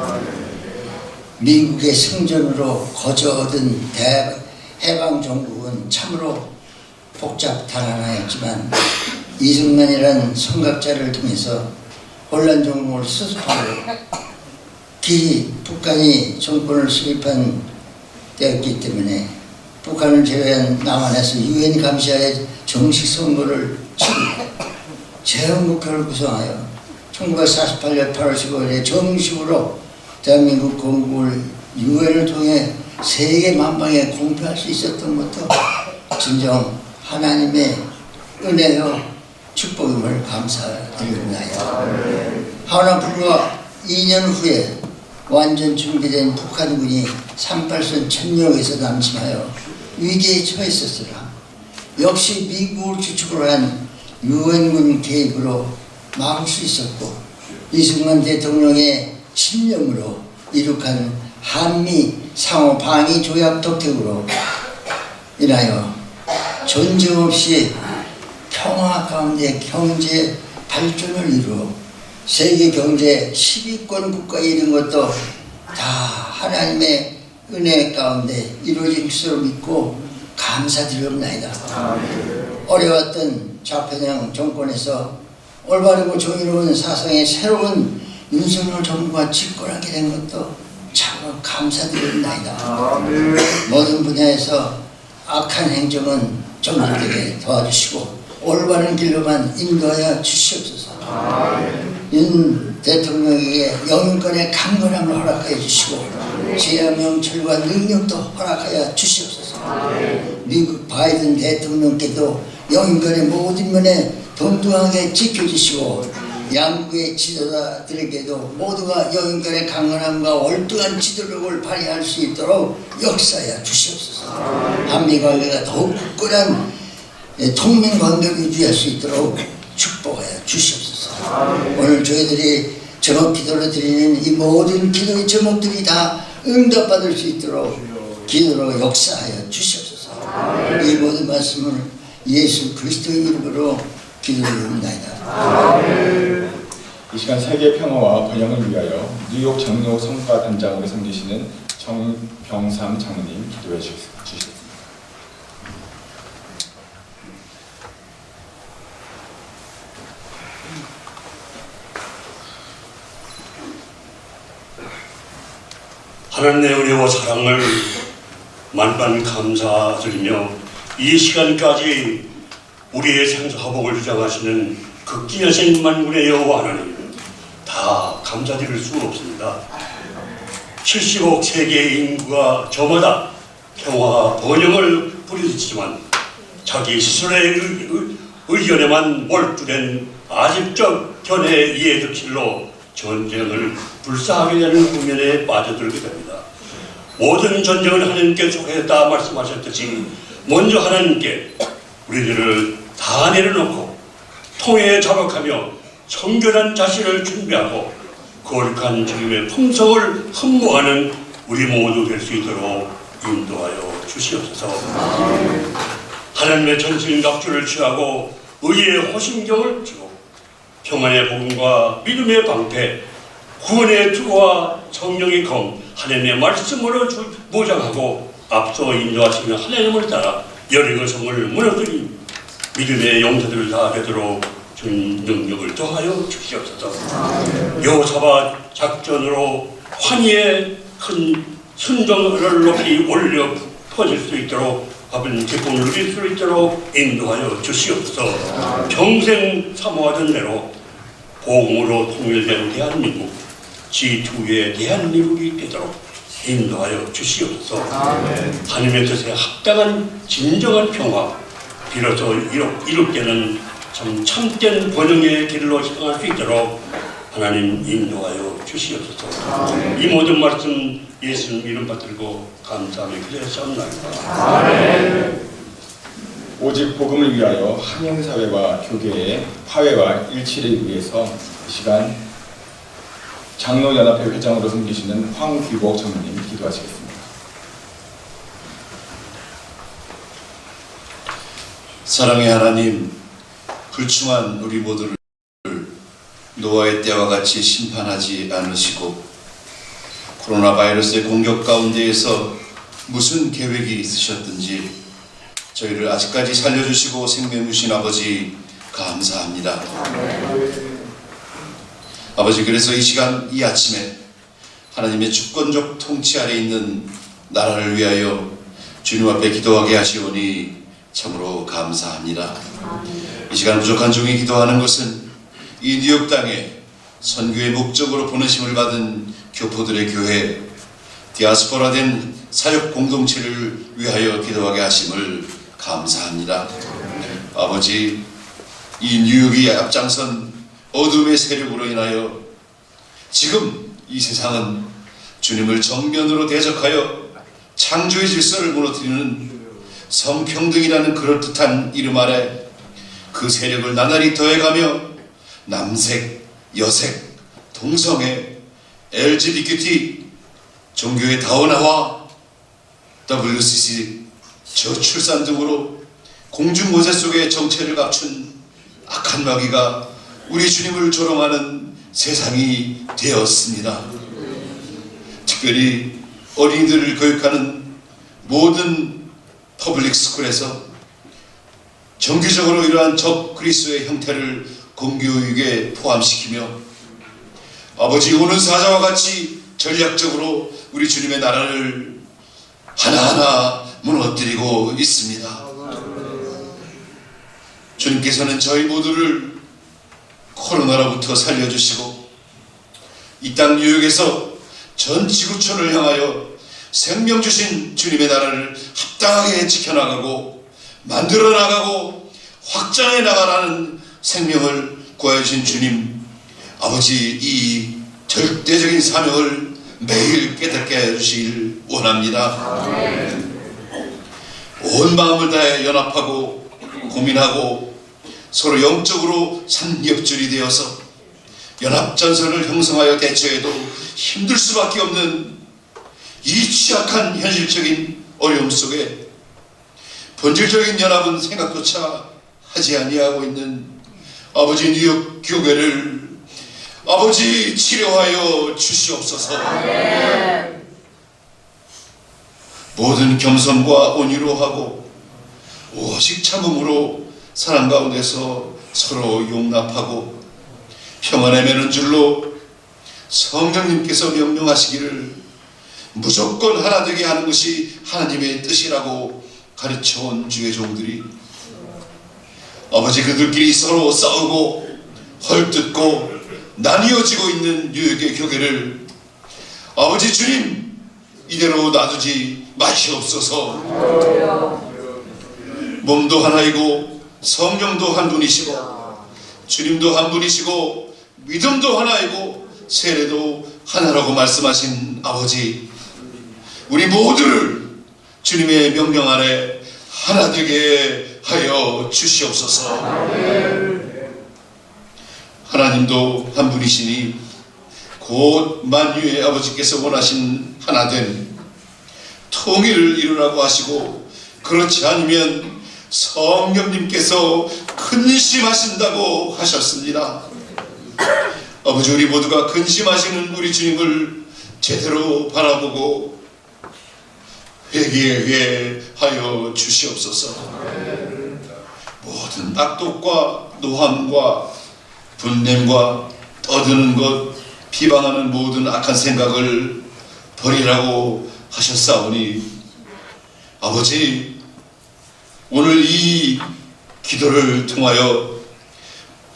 미국의 승전으로 거저 얻은 해방정국은 참으로 복잡다단하였지만 이승만이라는 선각자를 통해서 혼란정국을 수습하고 기 북한이 정권을 수립한 때였기 때문에 북한을 제외한 남한에서 유엔 감시하에 정식 선거를 치르고 재헌국회를 구성하여 1948년 8월 15일에 정식으로 대한민국 건국을 유엔을 통해 세계 만방에 공표할 수 있었던 것도 진정 하나님의 은혜요 축복임을 감사드립니다. 하나 불과 2년 후에 완전 준비된 북한군이 38선 천역에서 남침하여 위기에 처했었으나 역시 미국을 주축으로 한 유엔군 개입으로 막을 수 있었고 이승만 대통령의 신념으로 이룩한 한미 상호 방위 조약 덕택으로 인하여 전쟁 없이 평화 가운데 경제 발전을 이루어 세계 경제 10위권 국가에 이른 것도 다 하나님의 은혜 가운데 이루어진 것으로 믿고 감사드리옵나이다. 어려웠던 좌편향 정권에서 올바르고 정의로운 사상의 새로운 윤석열 정부가 집권하게 된 것도 참 감사드립니다. 모든 분야에서 악한 행정은 정리되게 도와주시고 올바른 길로만 인도하여 주시옵소서. 윤 대통령에게 영인권의 강건함을 허락하여 주시고 제야명철과 능력도 허락하여 주시옵소서. 미국 바이든 대통령께도 영인권의 모든 면에 동등하게 지켜주시고 양국의 지도자들에게도 모두가 영인권의 강건함과 월등한 지도력을 발휘할 수 있도록 역사하여 주시옵소서. 한미관계가 더욱 굳건한 통민관계를 유지할 수 있도록 축복하여 주시옵소서. 오늘 저희들이 제목 기도로 드리는 이 모든 기도의 제목들이 다 응답받을 수 있도록 기도로 역사하여 주시옵소서. 이 모든 말씀을 예수 그리스도의 이름으로 기도드립니다. 이 시간 세계 평화와 번영을 위하여 뉴욕 장로 성가 단장으로 섬기시는 정병삼 장로님 기도해 주시겠습니다. 하나님의 은혜와 사랑을 만반 감사드리며 이 시간까지 우리의 생사화복을 주장하시는 극진하신 만군의 여호와 하나님 다 감사드릴 수 없습니다. 70억 세계의 인구가 저마다 평화와 번영을 부르짖지만 자기 스스로의 의견에만 몰두된 아집적 견해 이해득실로 전쟁을 불사하게 되는 국면에 빠져들게 됩니다. 모든 전쟁은 하나님께 속했다 말씀하셨듯이 먼저 하나님께 우리들을 다 내려놓고 통에 자박하며 청결한 자신을 준비하고 거룩한 주님의 풍성을 흠모하는 우리 모두 될 수 있도록 인도하여 주시옵소서. 하나님의 전신갑주를 취하고 의의 호심경을 주고 평안의 복음과 믿음의 방패, 구원의 투와 성령의 검, 하나님의 말씀으로 보장하고 앞서 인도하시는 하나님을 따라 여리고 성을 무너뜨린 믿음의 용사들을 다 되도록 주님 능력을 더하여 주시옵소서. 여호사밧 작전으로 환희의 큰 순정을 높이 올려 퍼질 수 있도록 아버님 기쁨을 누릴 수 있도록 인도하여 주시옵소서. 평생 사모하던 대로 복음으로 통일된 대한민국 G2의 대한민국이 되도록 인도하여 주시옵소서. 하나님의 뜻에 합당한 진정한 평화 비로소 이룩되는 참된 번영의 길로 향할 수 있도록 하나님 인도하여 주시옵소서. 이 모든 말씀 예수님 이름 받들고 감사하며 기도하옵나이다. 오직 복음을 위하여 한영사회와 교계의 화해와 일치를 위해서 이 시간 장로연합회 회장으로 섬기시는 황귀복 장로님 기도하시겠습니다. 사랑의 하나님, 불충한 우리 모두를 노아의 때와 같이 심판하지 않으시고 코로나 바이러스의 공격 가운데에서 무슨 계획이 있으셨든지 저희를 아직까지 살려주시고 생명 주신 아버지 감사합니다. 아버지, 그래서 이 시간 이 아침에 하나님의 주권적 통치 아래 있는 나라를 위하여 주님 앞에 기도하게 하시오니 참으로 감사합니다. 이 시간 부족한 종이 기도하는 것은 이 뉴욕 땅에 선교의 목적으로 보내심을 받은 교포들의 교회, 디아스포라된 사역 공동체를 위하여 기도하게 하심을 감사합니다. 아버지, 이 뉴욕이 앞장선 어둠의 세력으로 인하여 지금 이 세상은 주님을 정면으로 대적하여 창조의 질서를 무너뜨리는 성평등이라는 그럴듯한 이름 아래 그 세력을 나날이 더해가며 남색, 여색, 동성애, LGBT, 종교의 다원화와 WCC, 저출산 등으로 공중고세 속에 정체를 갖춘 악한 마귀가 우리 주님을 조롱하는 세상이 되었습니다. 특별히 어린이들을 교육하는 모든 퍼블릭 스쿨에서 정기적으로 이러한 적 그리스도의 형태를 공교육에 포함시키며 아버지 오는 사자와 같이 전략적으로 우리 주님의 나라를 하나하나 무너뜨리고 있습니다. 주님께서는 저희 모두를 코로나로부터 살려주시고 이 땅 뉴욕에서 전 지구촌을 향하여 생명 주신 주님의 나라를 합당하게 지켜나가고 만들어 나가고 확장해 나가라는 생명을 구하여 주신 주님, 아버지 이 절대적인 사명을 매일 깨닫게 해주시길 원합니다. 온 마음을 다해 연합하고 고민하고 서로 영적으로 삼겹줄이 되어서 연합전선을 형성하여 대처해도 힘들 수밖에 없는 이 취약한 현실적인 어려움 속에 본질적인 연합은 생각조차 하지 아니하고 있는 아버지 뉴욕 교회를 아버지 치료하여 주시옵소서. 모든 겸손과 온유로 하고 오직 참음으로 사랑 가운데서 서로 용납하고 평안에 매는 줄로 성령님께서 명령하시기를 무조건 하나 되게 하는 것이 하나님의 뜻이라고 가르쳐온 주의 종들이 아버지 그들끼리 서로 싸우고 헐뜯고 나뉘어지고 있는 뉴욕의 교회를 아버지 주님 이대로 놔두지 마시옵소서. 몸도 하나이고 성령도 한 분이시고 주님도 한 분이시고 믿음도 하나이고 세례도 하나라고 말씀하신 아버지, 우리 모두를 주님의 명령 아래 하나 되게 하여 주시옵소서. 하나님도 한 분이시니 곧 만유의 아버지께서 원하신 하나된 통일을 이루라고 하시고 그렇지 않으면 성령님께서 근심하신다고 하셨습니다. 아버지, 우리 모두가 근심하시는 우리 주님을 제대로 바라보고 회개하게 하여 주시옵소서. 모든 악독과 노함과 분냄과 떠드는 것, 비방하는 모든 악한 생각을 버리라고 하셨사오니 아버지, 오늘 이 기도를 통하여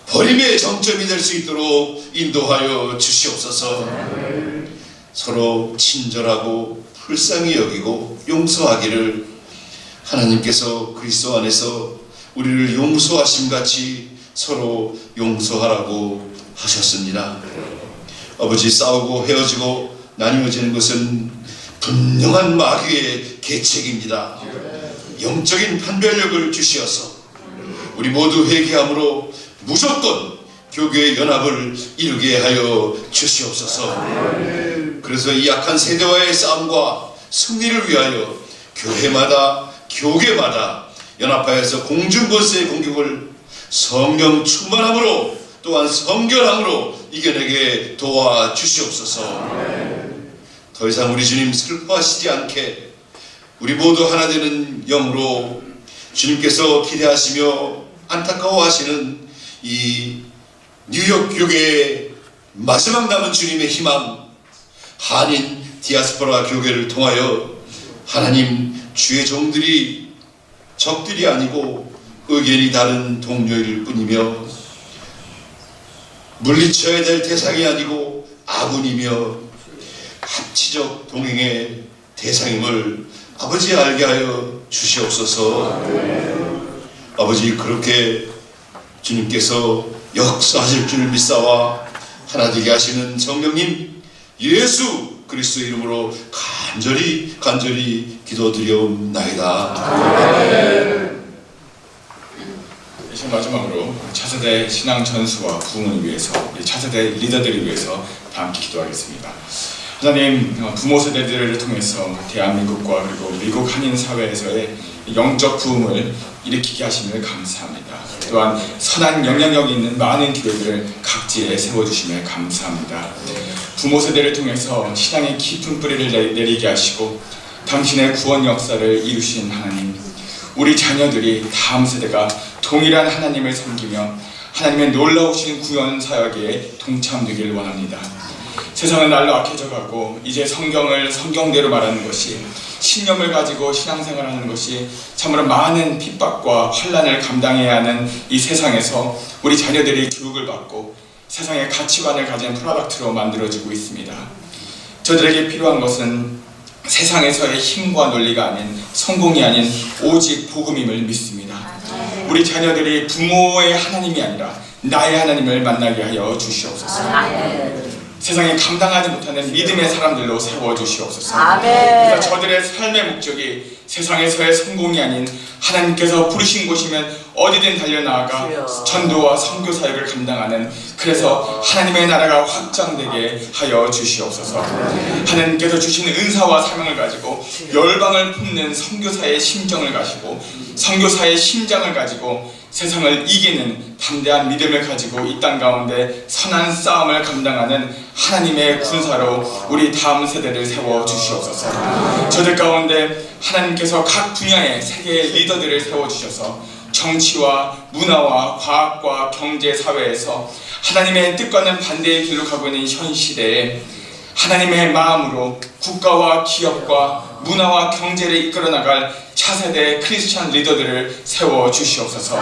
버림의 정점이 될 수 있도록 인도하여 주시옵소서. 서로 친절하고 불쌍히 여기고 용서하기를 하나님께서 그리스도 안에서 우리를 용서하심같이 서로 용서하라고 하셨습니다. 아버지, 싸우고 헤어지고 나뉘어지는 것은 분명한 마귀의 계책입니다. 영적인 판별력을 주시어서 우리 모두 회개함으로 무조건 교교의 연합을 이루게 하여 주시옵소서. 그래서 이 약한 세대와의 싸움과 승리를 위하여 교회마다 교계마다 연합하여서 공중권세의 공격을 성령 충만함으로 또한 성결함으로 이겨내게 도와주시옵소서. 더 이상 우리 주님 슬퍼하시지 않게 우리 모두 하나 되는 영으로 주님께서 기대하시며 안타까워하시는 이 뉴욕 교회의 마지막 남은 주님의 희망, 한인 디아스포라 교회를 통하여 하나님 주의 종들이 적들이 아니고 의견이 다른 동료일 뿐이며 물리쳐야 될 대상이 아니고 아군이며 합치적 동행의 대상임을 아버지 알게 하여 주시옵소서. 아버지, 그렇게 주님께서 역사하실 줄 믿사와 하나 되게 하시는 성령님 예수 그리스도 이름으로 간절히 기도드려옵나이다. 이제 마지막으로 차세대 신앙 전수와 부흥을 위해서, 우리 차세대 리더들을 위해서 다 함께 기도하겠습니다. 하나님, 부모 세대들을 통해서 대한민국과 그리고 미국 한인 사회에서의 영적 부흥을 일으키게 하심을 감사합니다. 또한 선한 영향력 있는 많은 교회들을 각지에 세워주심에 감사합니다. 부모 세대를 통해서 신앙의 깊은 뿌리를 내리게 하시고 당신의 구원 역사를 이루신 하나님, 우리 자녀들이 다음 세대가 동일한 하나님을 섬기며 하나님의 놀라우신 구원 사역에 동참되기를 원합니다. 세상은 날로 악해져 가고 이제 성경을 성경대로 말하는 것이, 신념을 가지고 신앙생활하는 것이 참으로 많은 핍박과 환난을 감당해야 하는 이 세상에서 우리 자녀들이 교육을 받고 세상의 가치관을 가진 프로덕트로 만들어지고 있습니다. 저들에게 필요한 것은 세상에서의 힘과 논리가 아닌, 성공이 아닌 오직 복음임을 믿습니다. 우리 자녀들이 부모의 하나님이 아니라 나의 하나님을 만나게 하여 주시옵소서. 세상에 감당하지 못하는 믿음의 사람들로 세워주시옵소서. 그래서 저들의 삶의 목적이 세상에서의 성공이 아닌 하나님께서 부르신 곳이면 어디든 달려나아가 전도와 선교 사역을 감당하는, 그래서 하나님의 나라가 확장되게 하여 주시옵소서. 하나님께서 주신 은사와 사명을 가지고 열방을 품는 선교사의 심정을 가지고, 선교사의 심장을 가지고 세상을 이기는 담대한 믿음을 가지고 이 땅 가운데 선한 싸움을 감당하는 하나님의 군사로 우리 다음 세대를 세워 주시옵소서. 저들 가운데 하나님께서 각 분야의 세계의 리더들을 세워 주셔서 정치와 문화와 과학과 경제 사회에서 하나님의 뜻과는 반대의 길로 가고 있는 현 시대에 하나님의 마음으로 국가와 기업과 문화와 경제를 이끌어 나갈 차세대 크리스찬 리더들을 세워 주시옵소서.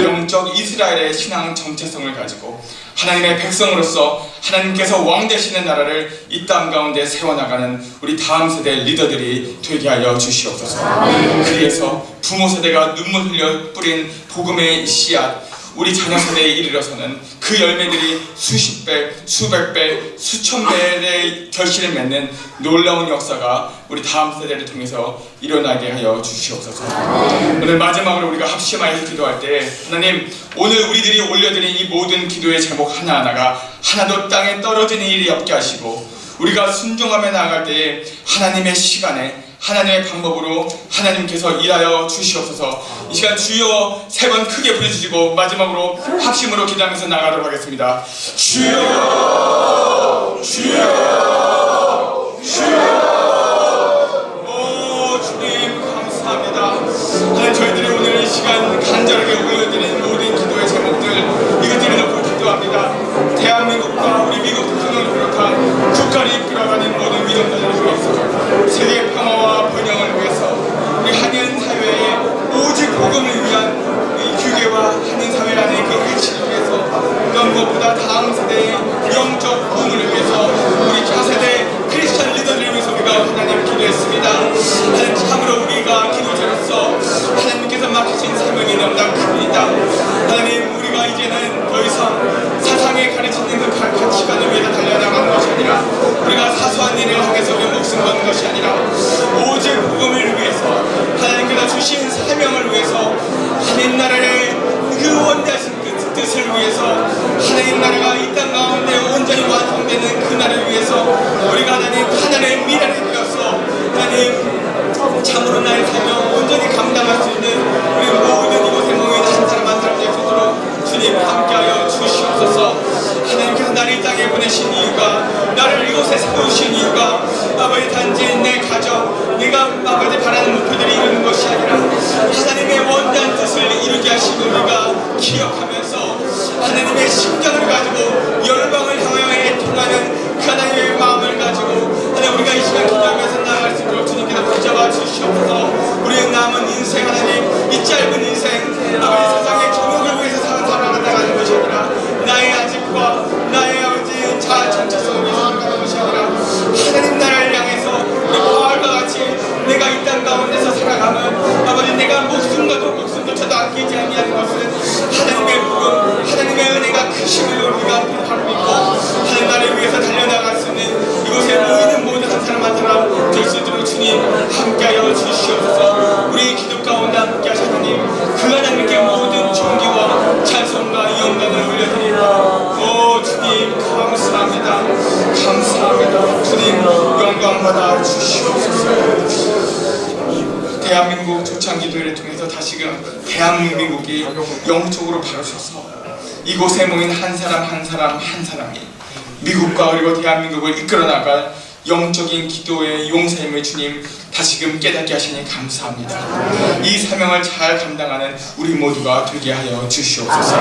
영적 이스라엘의 신앙 정체성을 가지고 하나님의 백성으로서 하나님께서 왕 되시는 나라를 이 땅 가운데 세워나가는 우리 다음 세대 리더들이 되게 하여 주시옵소서. 그래서 부모 세대가 눈물 흘려 뿌린 복음의 씨앗, 우리 자녀 세대에 이르러서는 그 열매들이 수십 배, 수백 배, 수천 배의 결실을 맺는 놀라운 역사가 우리 다음 세대를 통해서 일어나게 하여 주시옵소서. 오늘 마지막으로 우리가 합심하여서 기도할 때, 하나님, 오늘 우리들이 올려드린 이 모든 기도의 제목 하나하나가 하나도 땅에 떨어지는 일이 없게 하시고, 우리가 순종하며 나아갈 때에 하나님의 시간에 하나님의 방법으로 하나님께서 일하여 주시옵소서. 이 시간 주여 세 번 크게 부르짖고 마지막으로 합심으로 기도하면서 나가도록 하겠습니다. 주여, 주여, 주여. 오 주님 감사합니다. 하나님, 저희들이 오늘 이 시간 간절하게 올려드린 모든 기도의 제목들, 이것들을 놓고 기도합니다. 대한민국과 우리 미국 대통령을 비롯한 국가를 이끌어가는 모든 위정자들을 위해서, 세계 평화와 번영을 위해서, 우리 한인 사회에 오직 복음을 위한 이 규계와 한인 사회라는 그 가치를 위해서, 그런 무엇보다 다음 세대의 영적 부흥을 위해서, 우리 차세대 크리스찬 리더들을 위해서 우리가 하나님 기도했습니다. 하나님, 참으로 우리가 기도자로서 하나님께서 맡기신 사명이 너무나 큽니다. 하나님, 우리가 이제는 더 이상 사상에 가르치는 그 가치관을 위해서 달려나가는 것이 아니라, 우리가 사소한 일을 향해서 우리 목숨 거는 것이 아니라 오직 복음을 위해서, 하나님께서 주신 사명을 위해서, 하나님 나라의 그 원대하신 그 뜻을 위해서, 하나님 나라가 이 땅 가운데 온전히 완성되는 그 날을 위해서 우리가 하나님 하나님의 미래를 되어서 하나님 참으로 나의 사명 온전히 감당할 수 있는 우리 놓으신 이유가 아버지 단지 내 가정, 내가 아버지 바라는 목표들을 이루는 것이 아니라 하나님의 원대한 뜻을 이루게 하시고 우리가 기억하면서 하나님의 심정을 가지고 열방을 향하여 통하는 그 하나님의 마음을 가지고 하나님 우리가 이 시간 기도하면서 나아갈 수 있도록 주님께서 붙잡아 주시옵소서. 우리의 남은 인생 하나님, 이 짧은 인생 아버지 세상의 정욕을 위해서 살아가는 것이 아니라 나의 아집과 나의 아버지 자아 정체성을 위해서 살아가는 것이 아니라 하나님 나라를 향해서 우리 바울과 같이 내가 이 땅 가운데서 살아가면 아버지 내가 목숨조차도 아끼지 아니하는 것은 하나님의 복음, 하나님의 은혜가 크심을 우리가 바로 믿고 하나님 나라를 위해서 달려나갈 수 있는 이곳에 모이는 모든 한 사람 한 사람 될 수 있도록 주님 함께하여 주시옵소서. 우리 기도 가운데 함께 하신 하나님, 그 하나님께 모든 존귀와 찬송과 영광을 올려드립니다. 오 주님 감사합니다. 감사합니다. 주님 영광 받아 주시옵소서. 대한민국 초창기도회를 통해서 다시금 대한민국이 영적으로 바로서서 이곳에 모인 한 사람 한 사람이 미국과 그리고 대한민국을 이끌어 나갈 영적인 기도의 용사임을 주님 다시금 깨닫게 하시니 감사합니다. 이 사명을 잘 감당하는 우리 모두가 되게 하여 주시옵소서.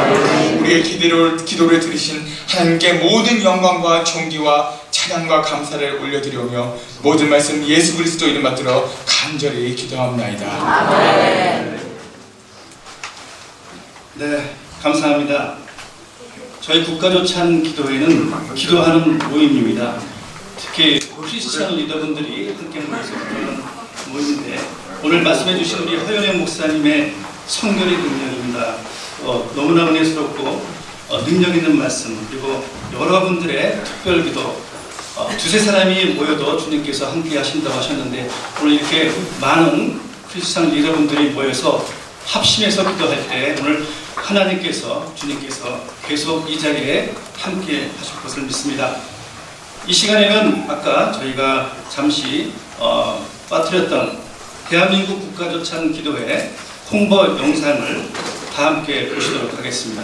우리의 기도를 들으신 하나님께 모든 영광과 존귀와 찬양과 감사를 올려드리오며 모든 말씀 예수 그리스도 이름 받들어 간절히 기도하옵나이다. 네, 감사합니다. 저희 국가조찬 기도회는 기도하는 모임입니다. 특히 크리스찬 리더분들이 함께 모여서 그런 모임인데 오늘 말씀해 주신 우리 허연의 목사님의 성결의 능력입니다. 너무나 은혜스럽고 능력 있는 말씀, 그리고 여러분들의 특별 기도, 두세 사람이 모여도 주님께서 함께 하신다고 하셨는데 오늘 이렇게 많은 크리스찬 리더분들이 모여서 합심해서 기도할 때 오늘 하나님께서, 주님께서 계속 이 자리에 함께 하실 것을 믿습니다. 이 시간에는 아까 저희가 잠시 빠뜨렸던 대한민국 국가조찬 기도회 홍보 영상을 다 함께 보시도록 하겠습니다.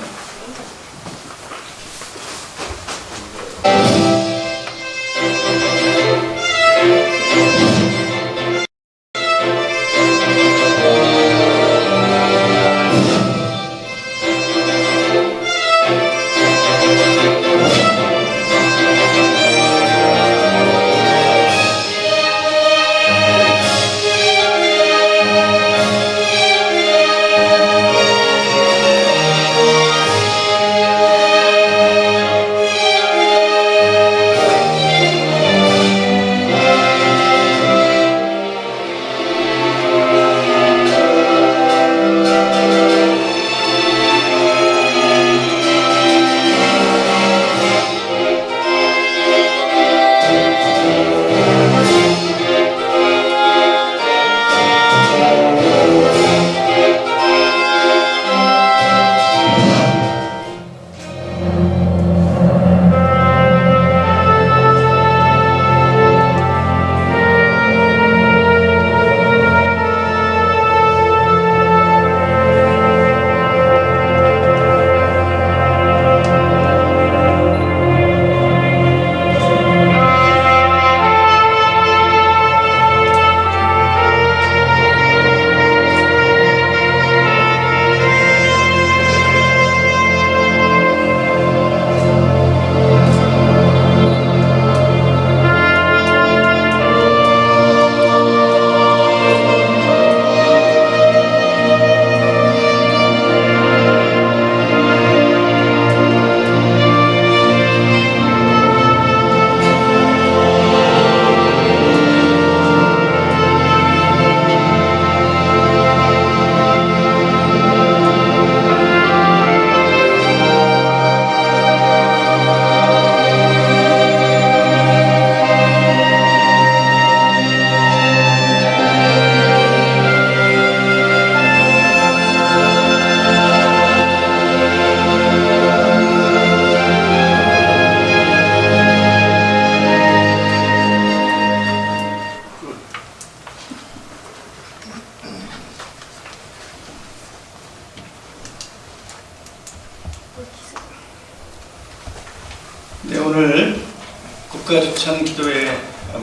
국가조찬 기도회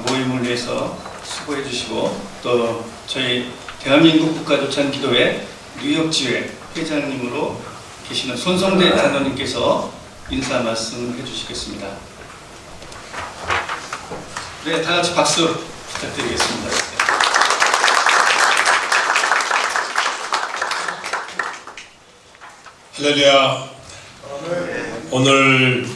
모임을 위해서 수고해 주시고 또 저희 대한민국 국가조찬 기도회 뉴욕지회 회장님으로 계시는 손성대 장로님께서 인사 말씀 해주시겠습니다. 네, 다 같이 박수 부탁드리겠습니다. 할렐루야. 오늘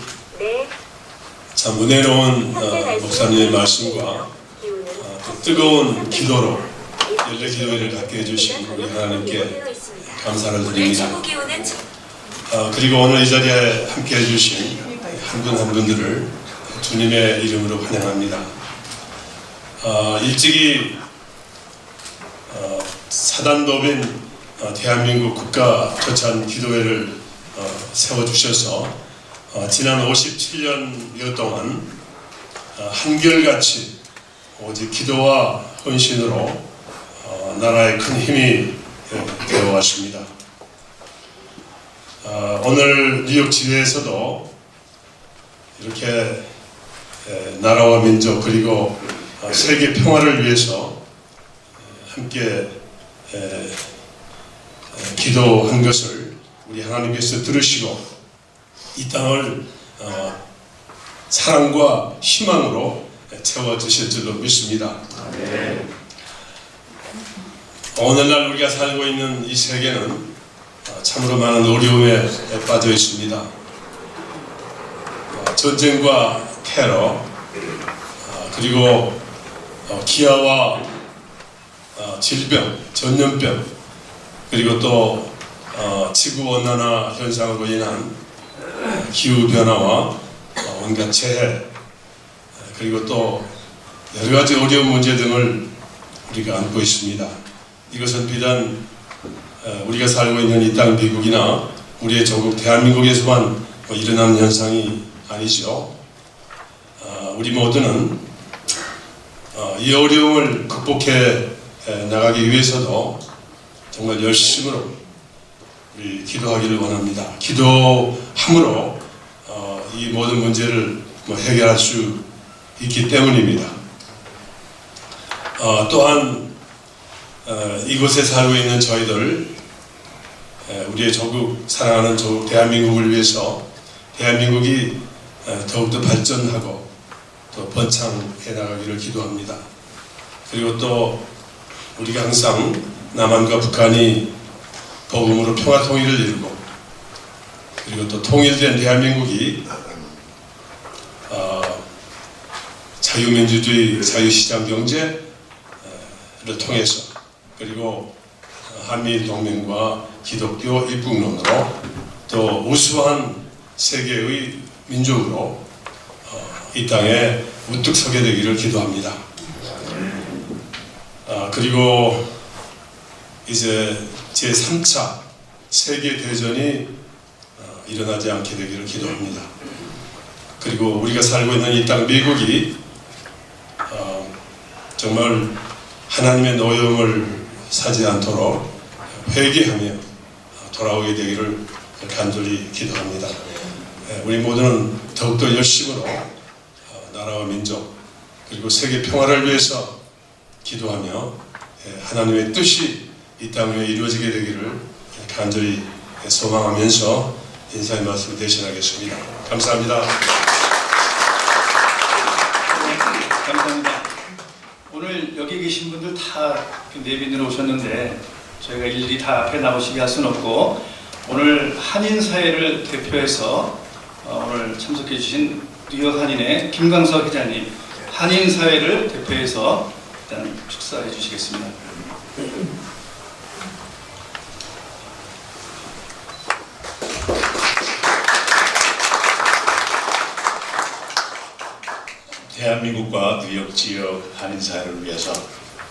참 은혜로운 목사님의 말씀과 또 뜨거운 기도로 연례 기도회를 갖게 해주신 우리 하나님께 감사를 드립니다. 그리고 오늘 이 자리에 함께 해주신 한 분 한 분들을 주님의 이름으로 환영합니다. 일찍이 사단법인 대한민국 국가조찬 기도회를 세워주셔서 지난 57년여 동안 한결같이 오직 기도와 헌신으로 나라에 큰 힘이 되어왔습니다. 오늘 뉴욕 지회에서도 이렇게 나라와 민족 그리고 세계 평화를 위해서 함께 기도한 것을 우리 하나님께서 들으시고 이 땅을 사랑과 희망으로 채워주실 줄로 믿습니다. 오늘날 우리가 살고 있는 이 세계는 참으로 많은 어려움에 빠져 있습니다. 전쟁과 테러 그리고 기아와 질병, 전염병 그리고 또 지구온난화 현상으로 인한 기후변화와 온갖 재해 그리고 또 여러가지 어려운 문제 등을 우리가 안고 있습니다. 이것은 비단 우리가 살고 있는 이 땅 미국이나 우리의 조국 대한민국에서만 일어나는 현상이 아니죠. 우리 모두는 이 어려움을 극복해 나가기 위해서도 정말 열심으로 우리 기도하기를 원합니다. 기도함으로 이 모든 문제를 해결할 수 있기 때문입니다. 또한 이곳에 살고 있는 저희들 우리의 조국 사랑하는 조국 대한민국을 위해서 대한민국이 더욱더 발전하고 또 번창해 나가기를 기도합니다. 그리고 또 우리가 항상 남한과 북한이 복음으로 평화 통일을 이루고 그리고 또 통일된 대한민국이 자유민주주의 자유시장 경제를 통해서 그리고 한미일 동맹과 기독교 입국론으로 또 우수한 세계의 민족으로 이 땅에 우뚝 서게 되기를 기도합니다. 그리고 이제 제3차 세계대전이 일어나지 않게 되기를 기도합니다. 그리고 우리가 살고 있는 이 땅 미국이 정말 하나님의 노여움을 사지 않도록 회개하며 돌아오게 되기를 간절히 기도합니다. 우리 모두는 더욱더 열심으로 나라와 민족 그리고 세계 평화를 위해서 기도하며 하나님의 뜻이 이 땅 위에 이루어지게 되기를 간절히 소망하면서 인사의 말씀을 대신하겠습니다. 감사합니다. 감사합니다. 오늘 여기 계신 분들 다 내빈으로 오셨는데 저희가 일일이 다 앞에 나오시게 할 수는 없고 오늘 한인사회를 대표해서 오늘 참석해 주신 뉴욕 한인의 김광석 회장님 한인사회를 대표해서 일단 축사해 주시겠습니다. 대한민국과 뉴욕 지역 한인사회를 위해서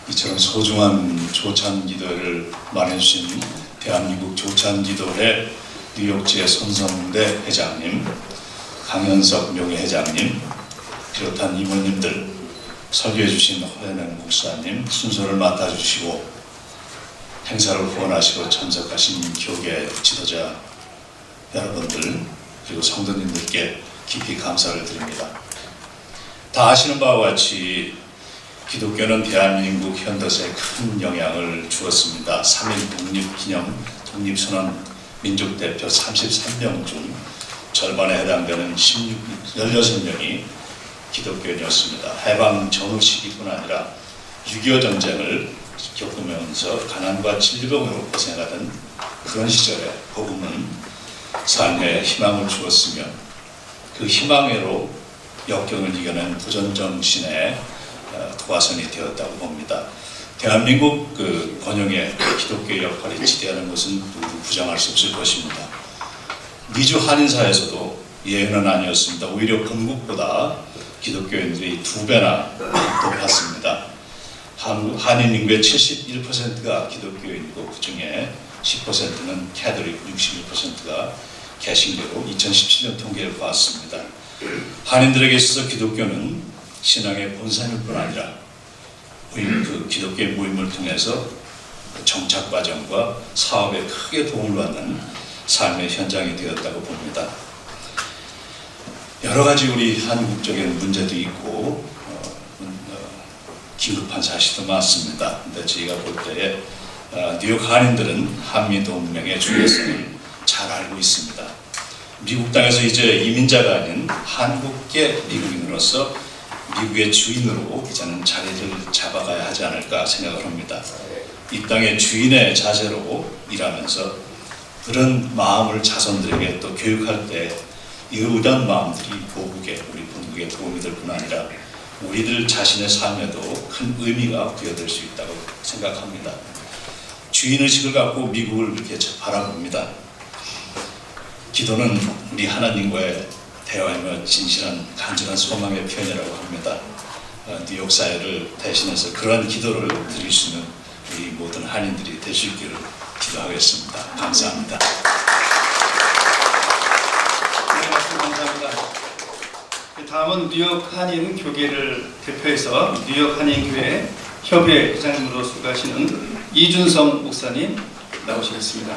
이처럼 소중한 조찬 기도회를 마련해주신 대한민국 조찬 기도회 뉴욕 지역 손성대 회장님, 강현석 명예회장님 비롯한 이모님들, 설교해주신 허연행 목사님, 순서를 맡아주시고 행사를 후원하시고 참석하신 교계 지도자 여러분들 그리고 성도님들께 깊이 감사를 드립니다. 다 아시는 바와 같이 기독교는 대한민국 현대사에 큰 영향을 주었습니다. 3.1 독립기념 독립선언 민족대표 33명 중 절반에 해당되는 16명이 기독교인이었습니다. 해방 전후 시기뿐 아니라 6.25 전쟁을 겪으면서 가난과 질병으로 고생하던 그런 시절에 복음은 삶에 희망을 주었으며 그 희망으로 역경을 이겨낸 도전정신의 도화선이 되었다고 봅니다. 대한민국 그 번영의 기독교의 역할이 지대하는 것은 누구 부정할 수 없을 것입니다. 미주 한인사에서도 예외는 아니었습니다. 오히려 본국보다 기독교인들이 2배나 높았습니다. 한인 인구의 71%가 기독교인이고 그 중에 10%는 캐톨릭, 61%가 개신교로 2017년 통계를 보았습니다. 한인들에게 있어서 기독교는 신앙의 본산일 뿐 아니라 그 기독교의 모임을 통해서 정착 과정과 사업에 크게 도움을 받는 삶의 현장이 되었다고 봅니다. 여러 가지 우리 한국적인 문제도 있고 긴급한 사실도 많습니다. 근데 저희가 볼 때에 뉴욕 한인들은 한미동맹의 중요성을 잘 알고 있습니다. 미국 땅에서 이제 이민자가 아닌 한국계 미국인으로서 미국의 주인으로 이제는 자리를 잡아가야 하지 않을까 생각을 합니다. 이 땅의 주인의 자세로 일하면서 그런 마음을 자손들에게 또 교육할 때 이런 마음들이 보국에 우리 본국에 도움이 될 뿐 아니라 우리들 자신의 삶에도 큰 의미가 부여될 수 있다고 생각합니다. 주인의식을 갖고 미국을 이렇게 바라봅니다. 기도는 우리 하나님과의 대화이며 진실한 간절한 소망의 표현이라고 합니다. 뉴욕 사회를 대신해서 그러한 기도를 드릴 수 있는 우리 모든 한인들이 될 수 있기를 기도하겠습니다. 감사합니다. 네, 말씀 감사합니다. 다음은 뉴욕 한인 교계를 대표해서 뉴욕 한인교회 협의회 회장님으로 수고하시는 이준성 목사님 나오시겠습니다.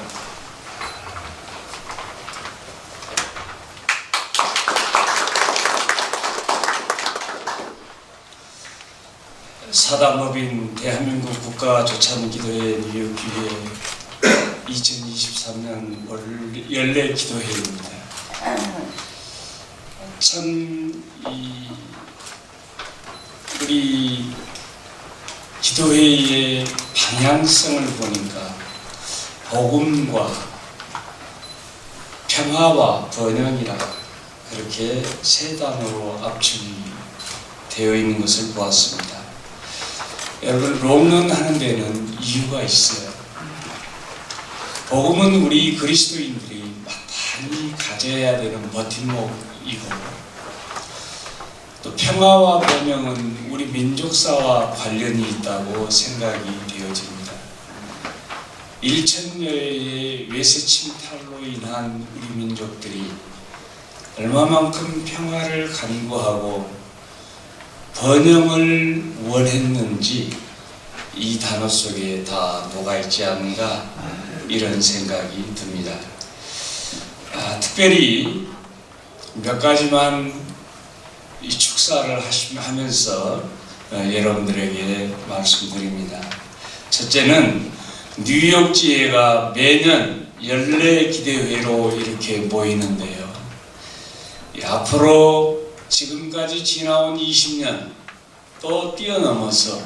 사단법인 대한민국 국가조찬기도회 뉴욕교회 2023년 연례 기도회입니다. 참 우리 기도회의 방향성을 보니까 복음과 평화와 번영이라 그렇게 세 단어로 압축이 되어 있는 것을 보았습니다. 여러분, 롱런 하는 데는 이유가 있어요. 복음은 우리 그리스도인들이 마땅히 가져야 되는 버팀목이고, 또 평화와 번영은 우리 민족사와 관련이 있다고 생각이 되어집니다. 1000여의 외세 침탈로 인한 우리 민족들이 얼마만큼 평화를 간구하고 번영을 원했는지 이 단어 속에 다 녹아있지 않는가 이런 생각이 듭니다. 특별히 몇 가지만 이 축사를 하면서 여러분들에게 말씀드립니다. 첫째는 뉴욕 지회가 매년 연례 기대회로 이렇게 모이는데요. 앞으로 지금까지 지나온 20년 또 뛰어넘어서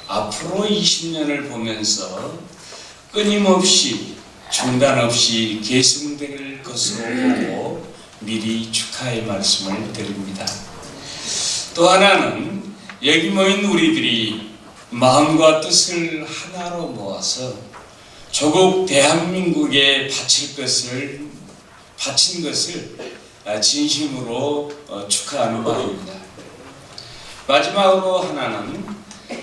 앞으로 20년을 보면서 끊임없이 중단 없이 계승될 것으로 보고 미리 축하의 말씀을 드립니다. 또 하나는 여기 모인 우리들이 마음과 뜻을 하나로 모아서 조국 대한민국에 바친 것을 진심으로 축하하는 바입니다. 마지막으로 하나는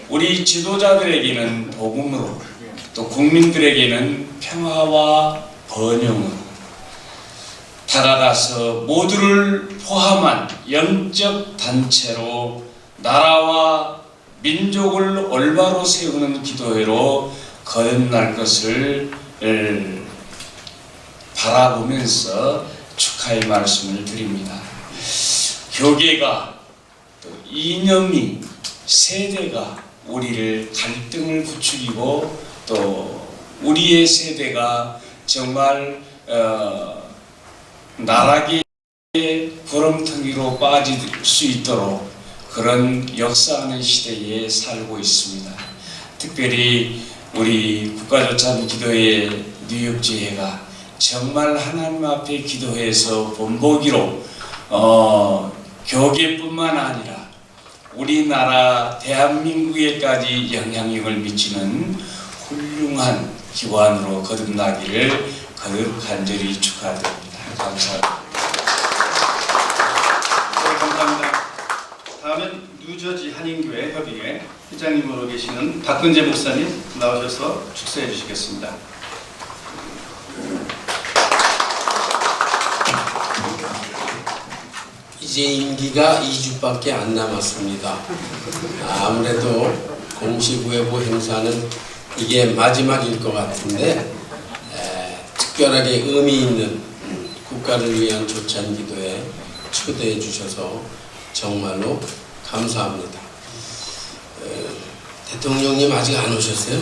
우리 지도자들에게는 복음으로 또 국민들에게는 평화와 번영으로 다가가서 모두를 포함한 영적 단체로 나라와 민족을 올바로 세우는 기도회로 거듭날 것을 바라보면서 축하의 말씀을 드립니다. 교계가 또 이념이 세대가 우리를 갈등을 부추기고 또 우리의 세대가 정말 나락의 구렁텅이로 빠질 수 있도록 그런 역사하는 시대에 살고 있습니다. 특별히 우리 국가조찬기도회 뉴욕지회가 정말 하나님 앞에 기도해서 본보기로 교계뿐만 아니라 우리나라 대한민국에까지 영향력을 미치는 훌륭한 기관으로 거듭나기를 거듭 간절히 축하드립니다. 감사합니다. 네, 감사합니다. 다음은 뉴저지 한인교회 협의회 회장님으로 계시는 박근재 목사님 나오셔서 축사해 주시겠습니다. 이제 임기가 2주밖에 안 남았습니다. 아무래도 공시부회부 행사는 이게 마지막일 것 같은데 특별하게 의미 있는 국가를 위한 조찬기도에 초대해 주셔서 정말로 감사합니다. 대통령님 아직 안 오셨어요?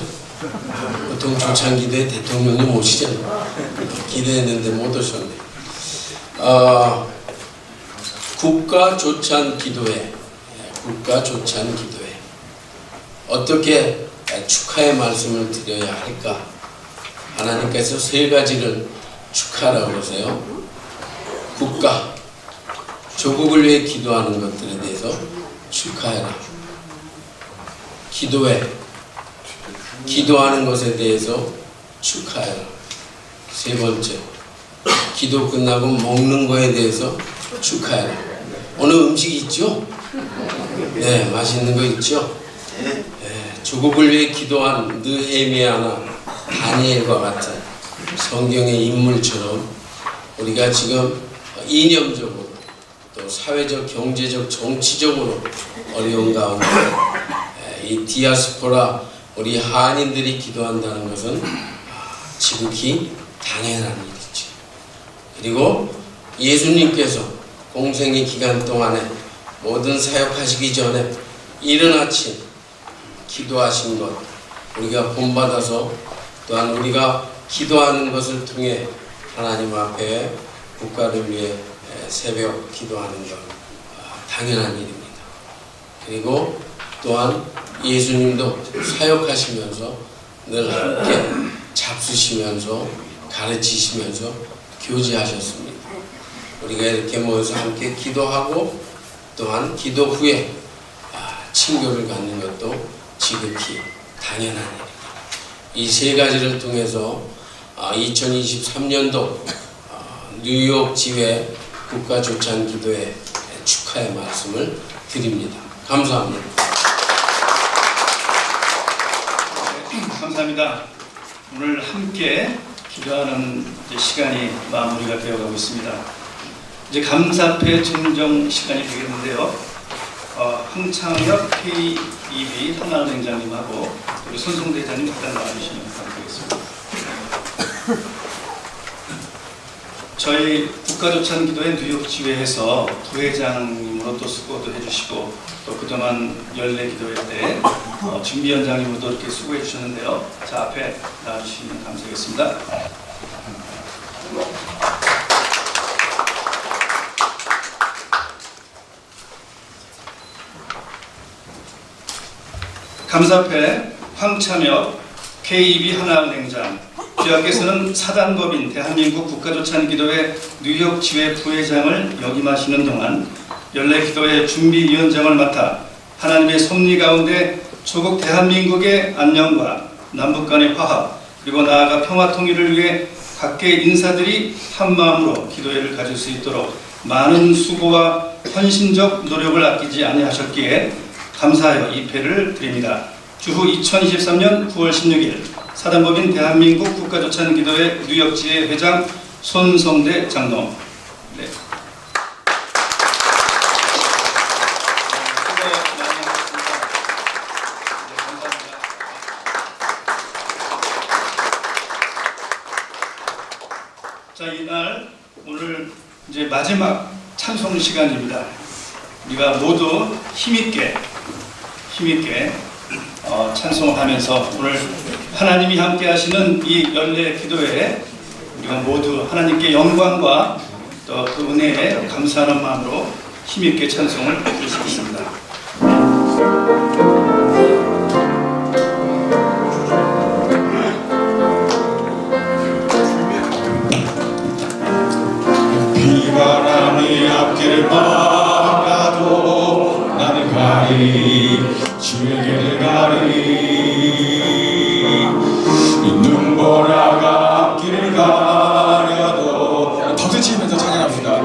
보통 조찬기도에 대통령님 오시잖아요. 기대했는데 못 오셨네. 국가조찬기도회 어떻게 축하의 말씀을 드려야 할까? 하나님께서 세 가지를 축하라고 그러세요. 국가, 조국을 위해 기도하는 것들에 대해서 축하해라. 기도회, 기도하는 것에 대해서 축하해라. 세 번째, 기도 끝나고 먹는 거에 대해서 축하해라. 오늘 음식 있죠? 네, 맛있는 거 있죠? 네, 조국을 위해 기도한 느헤미야나 다니엘과 같은 성경의 인물처럼 우리가 지금 이념적으로 또 사회적, 경제적, 정치적으로 어려운 가운데 이 디아스포라 우리 한인들이 기도한다는 것은 지극히 당연한 일이죠. 그리고 예수님께서 공생의 기간 동안에 모든 사역하시기 전에 이른 아침 기도하신 것 우리가 본받아서 또한 우리가 기도하는 것을 통해 하나님 앞에 국가를 위해 새벽 기도하는 것 당연한 일입니다. 그리고 또한 예수님도 사역하시면서 늘 함께 잡수시면서 가르치시면서 교제하셨습니다. 우리가 이렇게 모여서 함께 기도하고 또한 기도 후에 친교를 갖는 것도 지극히 당연한 일입니다. 이 세 가지를 통해서 2023년도 뉴욕 지회 국가조찬기도회 축하의 말씀을 드립니다. 감사합니다. 감사합니다. 오늘 함께 기도하는 시간이 마무리가 되어가고 있습니다. 이제 감사패 증정 시간이 되겠는데요. 황창혁 KEB 한나은행장님하고 우리 손송대장님 잠깐 나와주시면 감사하겠습니다. 저희 국가조찬기도회 뉴욕 지회에서 부회장님으로 또 수고도 해주시고 또 그동안 연례기도회 때 준비위원장님으로도 이렇게 수고해 주셨는데요. 자, 앞에 나와주시면 감사하겠습니다. 감사패 황참혁 KEB 하나은행장, 주약께서는 사단법인 대한민국 국가조찬기도회 뉴욕 지회 부회장을 역임하시는 동안 연례기도회 준비위원장을 맡아 하나님의 섭리 가운데 조국 대한민국의 안녕과 남북 간의 화합 그리고 나아가 평화 통일을 위해 각계의 인사들이 한마음으로 기도회를 가질 수 있도록 많은 수고와 헌신적 노력을 아끼지 아니하셨기에 감사하여 이 패를 드립니다. 주후 2023년 9월 16일 사단법인 대한민국 국가조찬기도회 뉴욕지회 회장 손성대 장로. 네. 자, 이날 오늘 이제 마지막 찬송 시간입니다. 우리가 모두 힘있게 찬송을 하면서 오늘 하나님이 함께 하시는 이 연례 기도회에 우리가 모두 하나님께 영광과 또 그 은혜에 감사하는 마음으로 힘있게 찬송을 드리겠습니다. 비바람이 앞길을 막아도 나는 가리 주의 길을 가리 눈보라가 앞길을 가려도 더 치면서 찬양합시다.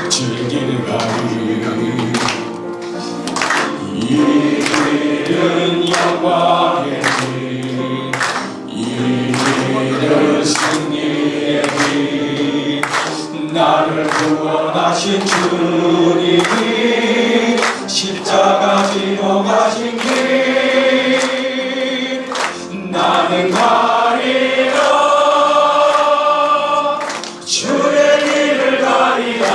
주의 길을 가리 이 길은 영광의 길 이 길은 승리의 길 나를 구원하신 주님이 십자가 지고 가신 길 나는 가리라 주의 길을 가리라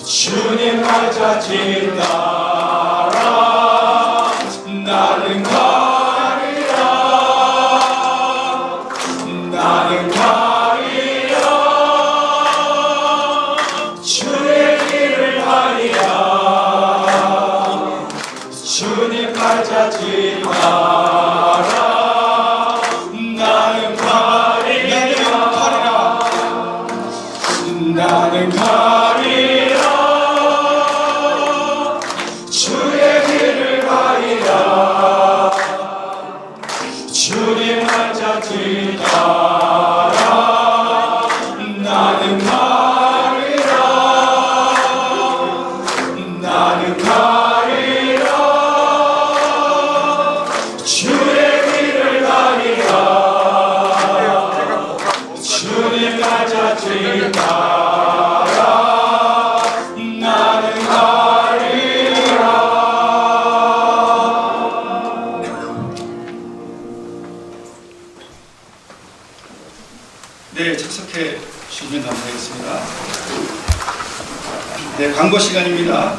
주님 발자취 따라 나는 가리라 나는 가리라 주의 길을 가리라 주님 발자취 따라 나는 가리라 나는 가리라 주의 길을 가리라 주님 발자취 따라 나는 가리라 나는 가리라 주의 길을 가리라 주님 발자취 따라 나는 가리라. 네, 착석해 주시면 감사하겠습니다. 네, 광고 시간입니다.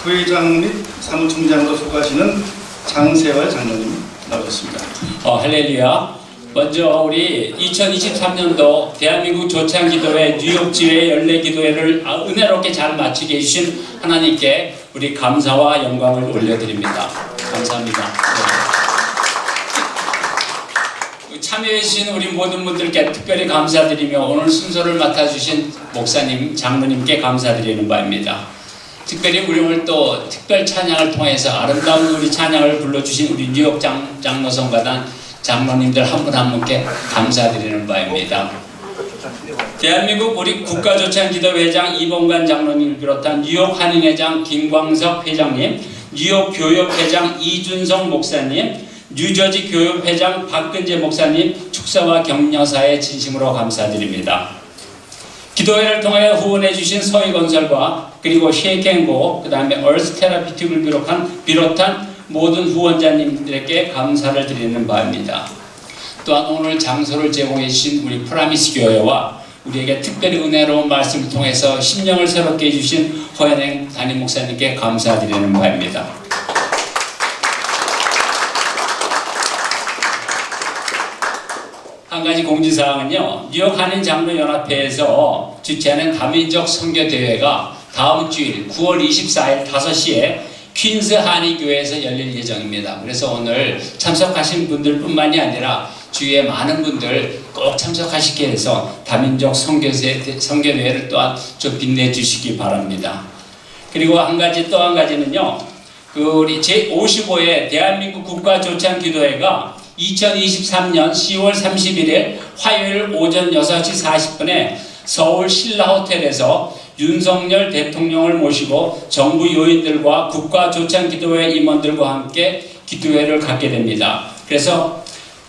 부회장 및 사무총장으로 소개하시는 장세월 장로님 나오셨습니다. 할렐루야. 먼저 우리 2023년도 대한민국 조찬기도회 뉴욕지회 연례기도회를 은혜롭게 잘 마치게 해주신 하나님께 우리 감사와 영광을 올려드립니다. 감사합니다. 네. 참여해주신 우리 모든 분들께 특별히 감사드리며 오늘 순서를 맡아주신 목사님, 장로님께 감사드리는 바입니다. 특별히 우리 오늘 또 특별 찬양을 통해서 아름다운 우리 찬양을 불러주신 우리 뉴욕 장로성가단 장로님들 한 분 한 분께 감사드리는 바입니다. 대한민국 우리 국가조찬기도회장 이봉관 장로님을 비롯한 뉴욕 한인회장 김광석 회장님, 뉴욕 교협회장 이준성 목사님, 뉴저지 교협회장 박근재 목사님 축사와 격려사에 진심으로 감사드립니다. 기도회를 통해 후원해 주신 서희건설과 그리고 쉐이크앤고 그 다음에 얼스테라피틱을 비롯한 모든 후원자님들에게 감사를 드리는 바입니다. 또한 오늘 장소를 제공해 주신 우리 프라미스 교회와 우리에게 특별히 은혜로운 말씀을 통해서 심령을 새롭게 해주신 허연행 담임 목사님께 감사드리는 바입니다. 한 가지 공지사항은요, 뉴욕 한인장로연합회에서 주최하는 다민족 선교대회가 다음 주일 9월 24일 5시에 퀸스 한의교회에서 열릴 예정입니다. 그래서 오늘 참석하신 분들 뿐만이 아니라 주위에 많은 분들 꼭 참석하시게 해서 다민족 선교대회를 또한 좀 빛내주시기 바랍니다. 그리고 또 한 가지는요, 우리 제55회 대한민국 국가조찬기도회가 2023년 10월 31일 화요일 오전 6시 40분에 서울 신라호텔에서 윤석열 대통령을 모시고 정부 요인들과 국가조찬기도회 임원들과 함께 기도회를 갖게 됩니다.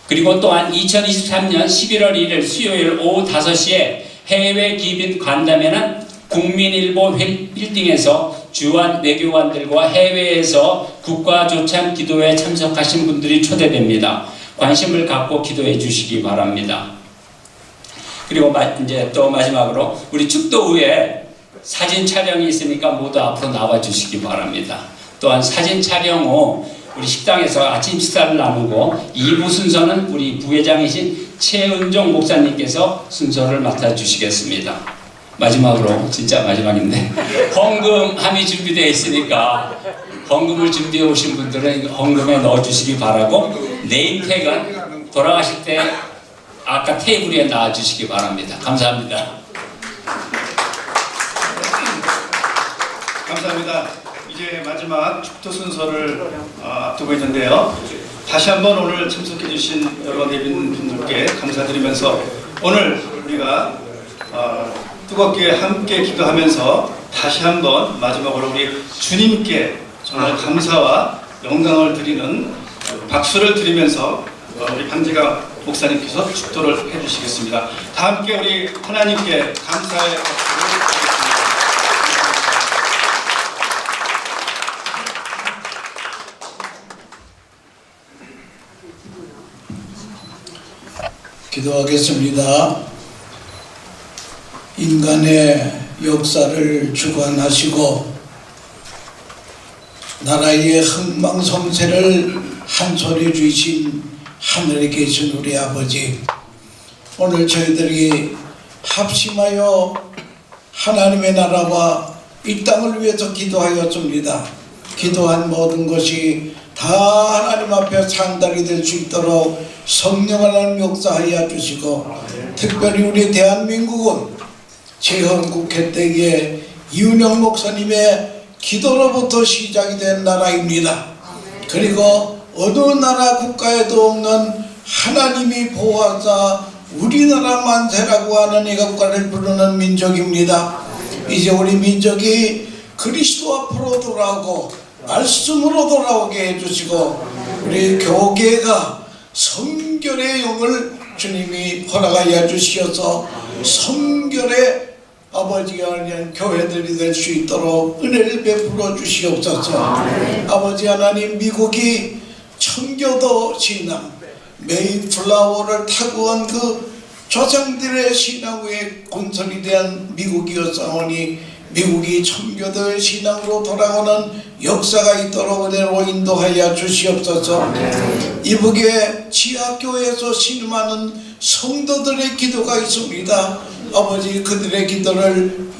그리고 또한 2023년 11월 1일 수요일 오후 5시에 해외 기빈 간담회는 국민일보 빌딩에서 주한 외교관들과 해외에서 국가조찬기도회에 참석하신 분들이 초대됩니다. 관심을 갖고 기도해 주시기 바랍니다. 그리고 이제 또 마지막으로 우리 축도 후에 사진 촬영이 있으니까 모두 앞으로 나와 주시기 바랍니다. 또한 사진 촬영 후 우리 식당에서 아침 식사를 나누고 2부 순서는 우리 부회장이신 최은종 목사님께서 순서를 맡아주시겠습니다. 마지막으로, 진짜 마지막인데, 헌금함이 준비되어 있으니까 헌금을 준비해 오신 분들은 헌금에 넣어주시기 바라고, 네임택은 돌아가실 때 아까 테이블 위에 놔주시기 바랍니다. 감사합니다. 감사합니다. 이제 마지막 축도 순서를 앞두고 있는데요. 다시 한번 오늘 참석해 주신 여러 예빈분들께 감사드리면서 오늘 우리가 뜨겁게 함께 기도하면서 다시 한번 마지막으로 우리 주님께 정말 감사와 영광을 드리는 박수를 드리면서 우리 방지가 목사님께서 축도를 해주시겠습니다. 다 함께 우리 하나님께 감사의 박수를 드리겠습니다. 기도하겠습니다. 인간의 역사를 주관하시고 나라의 흥망성쇠를 한소리 주신 하늘에 계신 우리 아버지, 오늘 저희들이 합심하여 하나님의 나라와 이 땅을 위해서 기도하였습니다. 기도한 모든 것이 다 하나님 앞에 상달이 될 수 있도록 성령 하나님 역사하여 주시고, 특별히 우리 대한민국은 재헌국회 때에 이은영 목사님의 기도로부터 시작이 된 나라입니다. 그리고 어느 나라 국가에도 없는 하나님이 보호하사 우리나라 만세라고 하는 이 국가를 부르는 민족입니다. 이제 우리 민족이 그리스도 앞으로 돌아오고 말씀으로 돌아오게 해주시고, 우리 교계가 성결의 영을 주님이 허락하여 주시어서 성결의 아버지가 아닌 교회들이 될 수 있도록 은혜를 베풀어 주시옵소서. 아버지 하나님, 미국이 청교도 신앙, 메이플라워를 타고 온 그 조상들의 신앙 위에 건설이 된 미국이었사오니 미국이 청교도의 신앙으로 돌아오는 역사가 있도록 은혜로 인도하여 주시옵소서. 이북의 지하교회에서 신음하는 성도들의 기도가 있습니다. 아버지, 그들의 기도를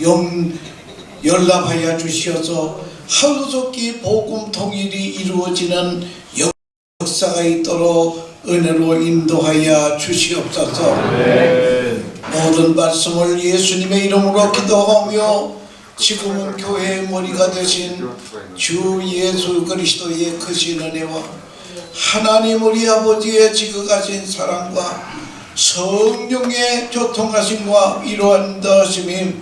연락하여 주시어서 하루속히 복음 통일이 이루어지는 역사가 있도록 은혜로 인도하여 주시옵소서. 모든 말씀을 예수님의 이름으로 기도하며 지금은 교회의 머리가 되신 주 예수 그리스도의 크신 은혜와 하나님 우리 아버지의 지극하신 사랑과 성령의 교통하심과 위로하심이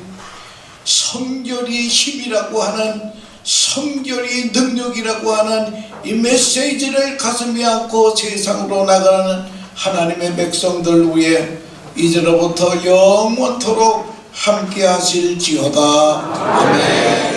성결이 힘이라고 하는, 성결이 능력이라고 하는 이 메시지를 가슴에 안고 세상으로 나가는 하나님의 백성들 위해 이제로부터 영원토록 함께 하실지어다. 아멘.